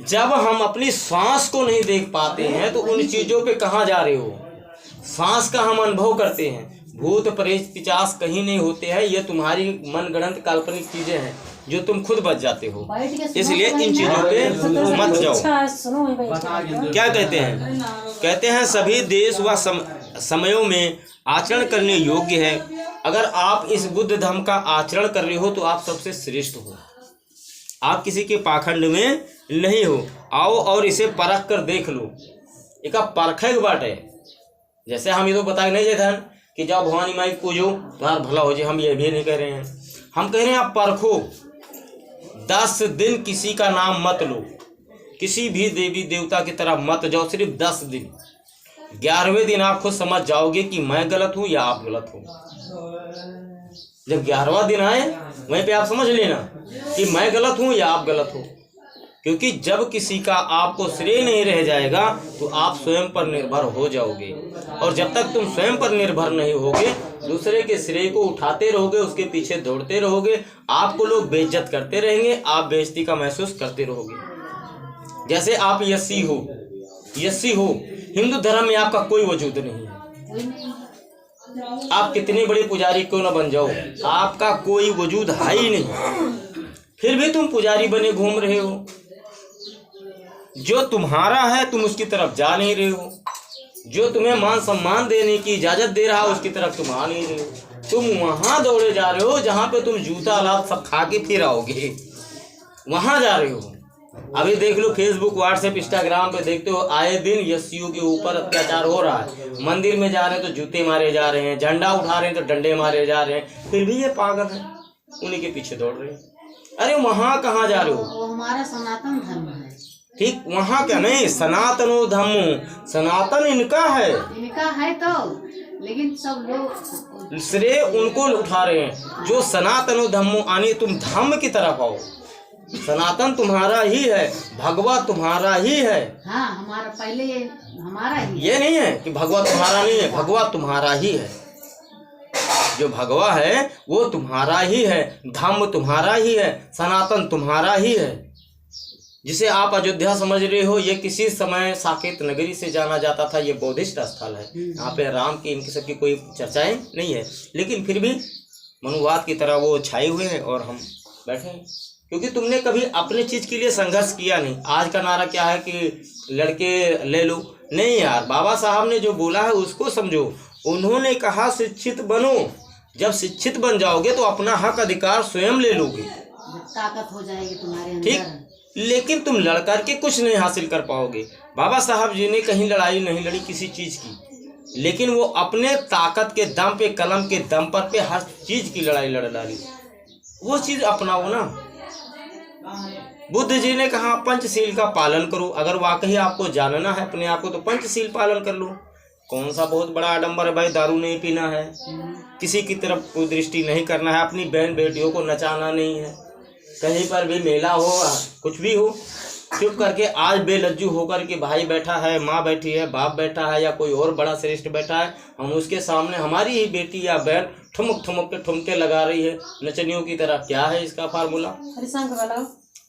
जब हम अपनी सांस को नहीं देख पाते हैं तो उन चीजों पे कहाँ जा रहे हो? सांस का हम अनुभव करते हैं, भूत प्रेत पिशाच कहीं नहीं होते हैं। ये तुम्हारी मनगढ़ंत काल्पनिक चीजें हैं जो तुम खुद बच जाते हो। इसलिए इन चीजों पे मत जाओ। क्या कहते हैं? कहते हैं सभी देश व समयों में आचरण करने योग्य है। अगर आप इस बुद्ध धर्म का आचरण कर रहे हो तो आप सबसे श्रेष्ठ हो, आप किसी के पाखंड में नहीं हो। आओ और इसे परख कर देख लो। एक परखे बाट है। जैसे हम ये तो बता नहीं देते हैं कि जाओ भवानी माई पूजो तुम्हारा भला हो जाए, हम ये भी नहीं कह रहे हैं। हम कह रहे हैं आप परखो। 10 दिन किसी का नाम मत लो, किसी भी देवी देवता की तरह मत जाओ, सिर्फ 10 दिन। 11वें दिन आप खुद समझ जाओगे कि मैं गलत हूँ या आप गलत हो। जब 11वां दिन आए वहीं पे आप समझ लेना कि मैं गलत हूँ या आप गलत हो। क्योंकि जब किसी का आपको श्रेय नहीं रह जाएगा तो आप स्वयं पर निर्भर हो जाओगे। और जब तक तुम स्वयं पर निर्भर नहीं होगे, दूसरे के श्रेय को उठाते रहोगे, उसके पीछे दौड़ते रहोगे, आपको लोग बेइज्जत करते रहेंगे, आप बेइज्जती का महसूस करते रहोगे। जैसे आप यस्सी हो, हिंदू धर्म में आपका कोई वजूद नहीं है। आप कितने बड़े पुजारी क्यों ना बन जाओ, आपका कोई वजूद है ही नहीं, फिर भी तुम पुजारी बने घूम रहे हो। जो तुम्हारा है तुम उसकी तरफ जा नहीं रहे हो, जो तुम्हें मान सम्मान देने की इजाजत दे रहा है उसकी तरफ तुम आ नहीं रहे हो। तुम वहां दौड़े जा रहे हो जहां पे तुम जूता लात सब खा के फिर आओगे, वहां जा रहे हो। अभी देख लो फेसबुक व्हाट्सएप इंस्टाग्राम पे देखते हो, आए दिन यस्सियों के ऊपर अत्याचार हो रहा है। मंदिर में जा रहे हैं तो जूते मारे जा रहे हैं, झंडा उठा रहे हैं तो डंडे मारे जा रहे हैं, फिर भी ये पागल है उन्हीं के पीछे दौड़ रहे हैं। अरे वहां कहाँ जा रहे हो? वो हमारा सनातन धर्म है। ठीक, वहां क्या नहीं, सनातनो धम्मो, सनातन इनका है तो लेकिन सब लोग श्रेय उनको उठा रहे हैं। जो सनातनो धम्मो आने, तुम धम्म की तरफ आओ। सनातन तुम्हारा ही है, भगवा तुम्हारा ही है। हाँ, हमारा पहले हमारा ही। ये नहीं है कि भगवा तुम्हारा नहीं है, भगवा तुम्हारा ही है। जो भगवा है वो तुम्हारा ही है, धम्म तुम्हारा ही है, सनातन तुम्हारा ही है। जिसे आप अयोध्या समझ रहे हो, ये किसी समय साकेत नगरी से जाना जाता था। ये बौद्धिस्ट स्थल है, यहाँ पे राम की इनकी सबकी कोई चर्चाएं नहीं है, लेकिन फिर भी मनुवाद की तरह वो छाए हुए हैं और हम बैठे हैं, क्योंकि तुमने कभी अपने चीज के लिए संघर्ष किया नहीं। आज का नारा क्या है कि लड़के ले लो, नहीं यार, बाबा साहब ने जो बोला है उसको समझो। उन्होंने कहा शिक्षित बनो, जब शिक्षित बन जाओगे तो अपना हक अधिकार स्वयं ले लोगे, ताकत हो जाएगी तुम्हारे अंदर। ठीक, लेकिन तुम लड़ करके कुछ नहीं हासिल कर पाओगे। बाबा साहब जी ने कहीं लड़ाई नहीं लड़ी किसी चीज की, लेकिन वो अपने ताकत के दम पे, कलम के दम पर पे हर चीज की लड़ाई लड़ डाली। वो चीज अपनाओ ना। बुद्ध जी ने कहा पंचशील का पालन करो। अगर वाकई आपको जानना है अपने आप को तो पंचशील पालन कर लो। कौन सा बहुत बड़ा आडंबर है भाई, दारू नहीं पीना है, किसी की तरफ कोई दृष्टि नहीं करना है, अपनी बहन बेटियों को नचाना नहीं है, कहीं पर भी मेला हो कुछ भी हो चुप करके आज बेलज्जू होकर के भाई बैठा है, माँ बैठी है, बाप बैठा है या कोई और बड़ा श्रेष्ठ बैठा है, हम उसके सामने हमारी ही बेटी या बहन ठुमक ठुमक के ठुमके लगा रही है नचनियों की तरह। क्या है इसका फार्मूला?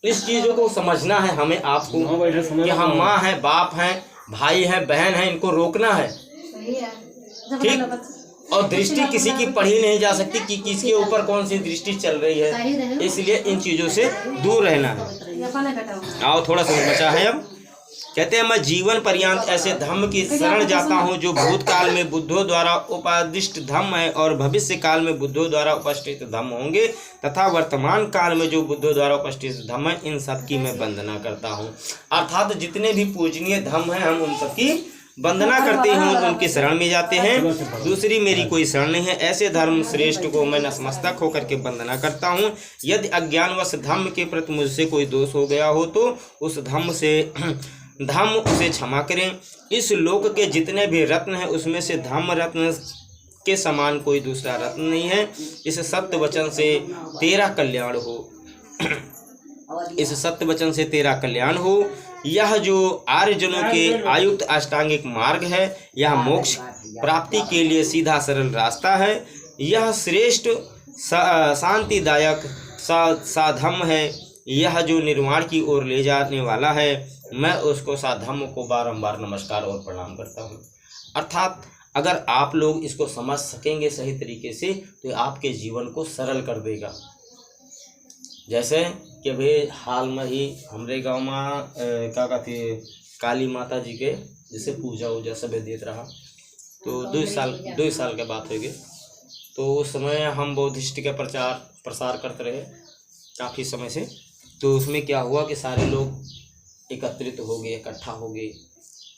इस चीजों को समझना है हमें आपको कि हम माँ है, बाप हैं, भाई हैं, बहन हैं, इनको रोकना है। ठीक, और दृष्टि किसी की पढ़ी नहीं जा सकती कि किसके ऊपर कौन सी दृष्टि चल रही है, इसलिए इन चीजों से दूर रहना है। आओ थोड़ा सा बचा है। अब कहते हैं मैं जीवन पर्यंत ऐसे धम्म की शरण जाता हूँ जो भूतकाल में बुद्धों द्वारा उपादिष्ट धम्म है और भविष्य काल में बुद्धों द्वारा उपस्थित धम्म होंगे, तथा वर्तमान काल में जो बुद्धों द्वारा उपस्थित धम्म है इन सब की मैं वंदना करता हूँ। अर्थात जितने भी पूजनीय धम्म हैं हम उन सबकी वंदना करते हैं, उनकी शरण में जाते हैं, दूसरी मेरी कोई शरण नहीं है। ऐसे धर्म श्रेष्ठ को मैं नतमस्तक होकर के वंदना करता हूँ। यदि अज्ञानवश धम्म के प्रति मुझसे कोई दोष हो गया हो तो उस धम्म उसे क्षमा करें। इस लोक के जितने भी रत्न हैं उसमें से धम्म रत्न के समान कोई दूसरा रत्न नहीं है। इस सत्य वचन से तेरा कल्याण हो, इस सत्य वचन से तेरा कल्याण हो। यह जो आर्यजनों के आयुक्त अष्टांगिक मार्ग है, यह मोक्ष प्राप्ति के लिए सीधा सरल रास्ता है। यह श्रेष्ठ शांतिदायक साधम्म है। यह जो निर्वाण की ओर ले जाने वाला है, मैं उसको साधम्म को बारंबार नमस्कार और प्रणाम करता हूँ। अर्थात अगर आप लोग इसको समझ सकेंगे सही तरीके से तो आपके जीवन को सरल कर देगा। जैसे कि भाई हाल में ही हमारे गांव में क्या कहते काली माता जी के जैसे पूजा वूजा सब देते रहा, तो 2 साल के बात हो गई। तो उस समय हम बौद्धिस्ट का प्रसार करते रहे काफ़ी समय से। तो उसमें क्या हुआ कि सारे लोग एकत्रित हो गए, इकट्ठा हो गए।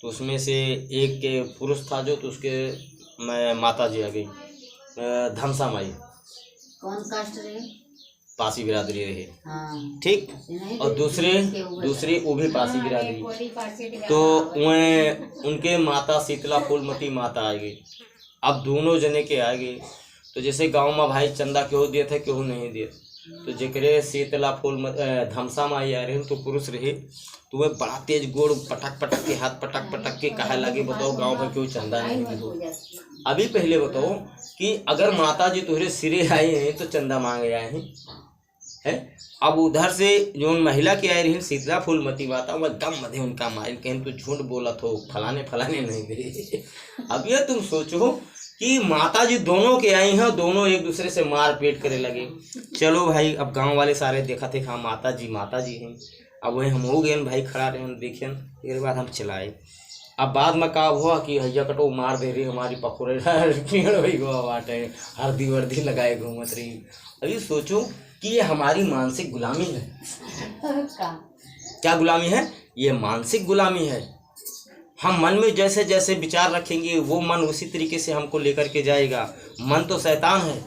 तो उसमें से एक के पुरुष था जो, तो उसके माता जी आ गई, धमसा माई। कौन कास्ट रहे? पासी बिरादरी रहे। हाँ। ठीक, और दूसरी वो भी पासी बिरादरी। तो वह उनके माता शीतला फूलमती माता आ गई। अब दोनों जने के आ गए। तो जैसे गांव में भाई चंदा क्यों दिए थे क्यों नहीं दिए, तो जेकरे शीतला धमसा माई आ रहे तो पुरुष रहे, तो वह बड़ा तेज गोड़ पटक पटक के हाथ पटक पटक के कहे लगे बताओ गांव में क्यों चंदा नहीं दो। अभी पहले बताओ कि अगर माता जी तुम्हारे सिरे आए हैं तो चंदा मांगे आए हैं। अब उधर से जो महिला के आए रही शीतला फूलमती माता, वह दम मधे उनका माइल कहें तो झूठ बोला तो फलाने नहीं दे। अब यह तुम सोचो कि माता जी दोनों के आई हैं, दोनों एक दूसरे से मार पीट करे लगे। चलो भाई, अब गांव वाले सारे देखा थे हाँ माता जी हैं। अब वही हम हो गए भाई, खड़ा रहे देखिए, फिर बाद हम चलाए। अब बाद में का हुआ कि हैया कटो मार दे रही हमारी पकड़े बाटे, हल्दी वर्दी लगाए घूमत रही। अभी सोचो कि ये हमारी मानसिक गुलामी है। क्या गुलामी है? ये मानसिक गुलामी है। हम मन में जैसे जैसे विचार रखेंगे वो मन उसी तरीके से हमको लेकर के जाएगा। मन तो शैतान है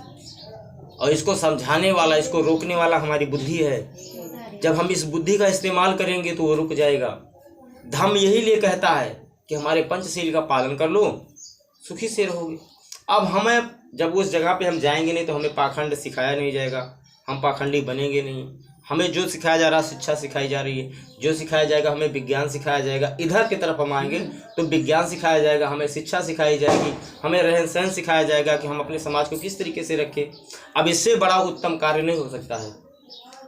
और इसको समझाने वाला, इसको रोकने वाला हमारी बुद्धि है। जब हम इस बुद्धि का इस्तेमाल करेंगे तो वो रुक जाएगा। धम्म यही लिए कहता है कि हमारे पंचशील का पालन कर लो, सुखी से रहोगे। अब हमें जब उस जगह पे हम जाएंगे नहीं तो हमें पाखंड सिखाया नहीं जाएगा, हम पाखंडी बनेंगे नहीं। हमें जो सिखाया जा रहा है, शिक्षा सिखाई जा रही है, जो सिखाया जाएगा हमें विज्ञान सिखाया जाएगा। इधर की तरफ हम आएंगे तो विज्ञान सिखाया जाएगा, हमें शिक्षा सिखाई जाएगी, हमें रहन सहन सिखाया जाएगा कि हम अपने समाज को किस तरीके से रखें। अब इससे बड़ा उत्तम कार्य नहीं हो सकता है।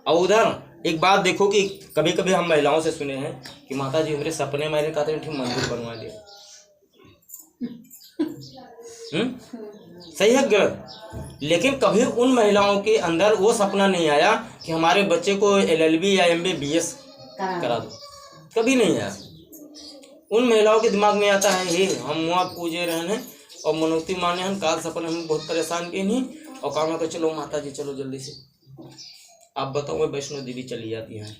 और उधर एक बात देखो कि कभी कभी हम महिलाओं से सुने हैं कि माता जी मेरे सपने में मैंने कहा था ठीक मंदिर बनवा दिया। सही है गलत? लेकिन कभी उन महिलाओं के अंदर वो सपना नहीं आया कि हमारे बच्चे को LLB या MBBS करा दो, कभी नहीं आया। उन महिलाओं के दिमाग में आता है हे हम वहाँ पूजे रहने और मनोती माने हम काल सपने हम बहुत परेशान किए नहीं और काम कर चलो माता जी चलो जल्दी से। आप बताओ मैं वैष्णो देवी चली जाती हैं,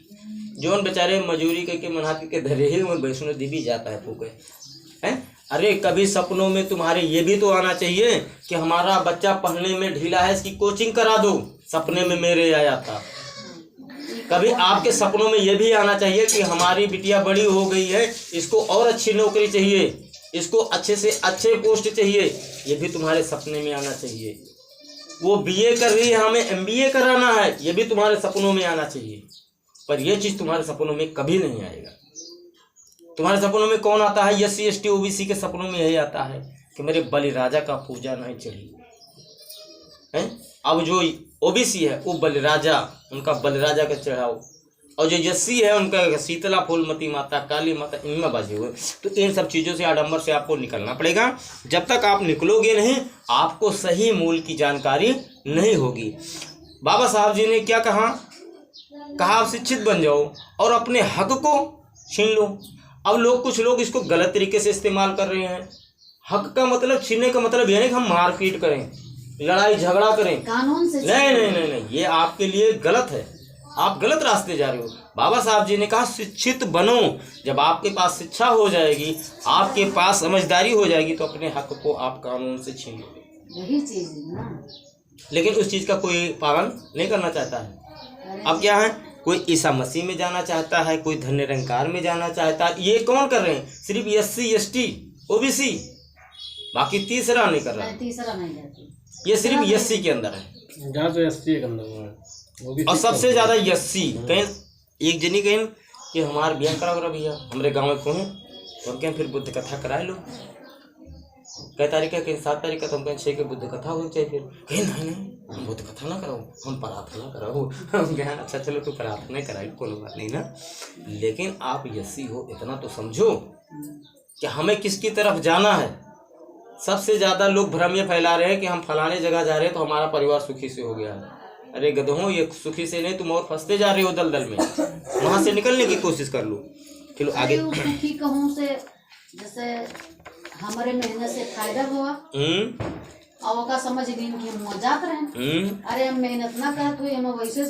जो बेचारे मजूरी करके मनाती के धरे ही में वैष्णो देवी जाता है फूके हैं। अरे कभी सपनों में तुम्हारे ये भी तो आना चाहिए कि हमारा बच्चा पढ़ने में ढीला है, इसकी कोचिंग करा दो। सपने में मेरे आया था। कभी आपके सपनों में ये भी आना चाहिए कि हमारी बिटिया बड़ी हो गई है, इसको और अच्छी नौकरी चाहिए, इसको अच्छे से अच्छे पोस्ट चाहिए। ये भी तुम्हारे सपने में आना चाहिए। वो BA कर रही है, हमें MBA कराना है, ये भी तुम्हारे सपनों में आना चाहिए। पर यह चीज़ तुम्हारे सपनों में कभी नहीं आएगा। तुम्हारे सपनों में कौन आता है? SC ST OBC के सपनों में यही आता है कि मेरे बलिराजा का पूजा नहीं चढ़ी है। अब जो OBC है वो बलिराजा, उनका बलिराजा का चढ़ाओ, और जो SC है उनका शीतला फूलमती माता, काली माता, इनमें बजे हुए। तो इन सब चीज़ों से आडंबर से आपको निकलना पड़ेगा। जब तक आप निकलोगे नहीं आपको सही मूल की जानकारी नहीं होगी। बाबा साहब जी ने क्या कहा? आप शिक्षित बन जाओ और अपने हक को छीन लो। अब कुछ लोग इसको गलत तरीके से इस्तेमाल कर रहे हैं। हक का मतलब छीनने का मतलब यह नहीं कि हम मारपीट करें, लड़ाई झगड़ा करें, कानून से नहीं नहीं नहीं नहीं, ये आपके लिए गलत है। आप गलत रास्ते जा रहे हो। बाबा साहब जी ने कहा शिक्षित बनो। जब आपके पास शिक्षा हो जाएगी, आपके पास समझदारी हो जाएगी तो अपने हक को आप कानून से छीन लोगे। यही चीज है ना। लेकिन उस चीज़ का कोई पालन नहीं करना चाहता है। अब क्या है, कोई ईसा मसीह में जाना चाहता है, कोई धन निरंकार में जाना चाहता है। ये कौन कर रहे हैं? सिर्फ SC ST OBC, बाकी तीसरा नहीं कर रहा है। तीसरा नहीं जाती, ये सिर्फ SC के अंदर है। जहाँ तो SC के अंदर है और सबसे ज्यादा SC कहीं एक जनी कहीं कि हमारे ब्याह करा भैया हमारे गाँव में कौन, तो हम कहें फिर बुद्ध कथा कराए लो। कई तारीख है, कहीं 7 तारीख का, तो हम कहें 6 के बुद्ध कथा हो चाहिए। फिर कहीं नहीं हम बुद्ध कथा ना कराओ, हम प्रार्थना कराओ। हम कहें अच्छा चलो तो प्रार्थना कराए, कोई बात नहीं ना। लेकिन आप SC हो इतना तो समझो कि हमें किसकी तरफ जाना है। सबसे ज़्यादा लोग भ्रम ये फैला रहे हैं कि हम फलाने जगह जा रहे हैं तो हमारा परिवार सुखी से हो गया है। अरे गधों, ये सुखी से नहीं, तुम और फंसते जा रहे हो दलदल में। वहाँ से निकलने की कोशिश कर लो। चलो आगे। सुखी कहूँ से जैसे हमारे मेहनत से फायदा हुआ और का समझ लीन कि हम मजाक रहे। अरे हम मेहनत ना करते हुए हम वैसे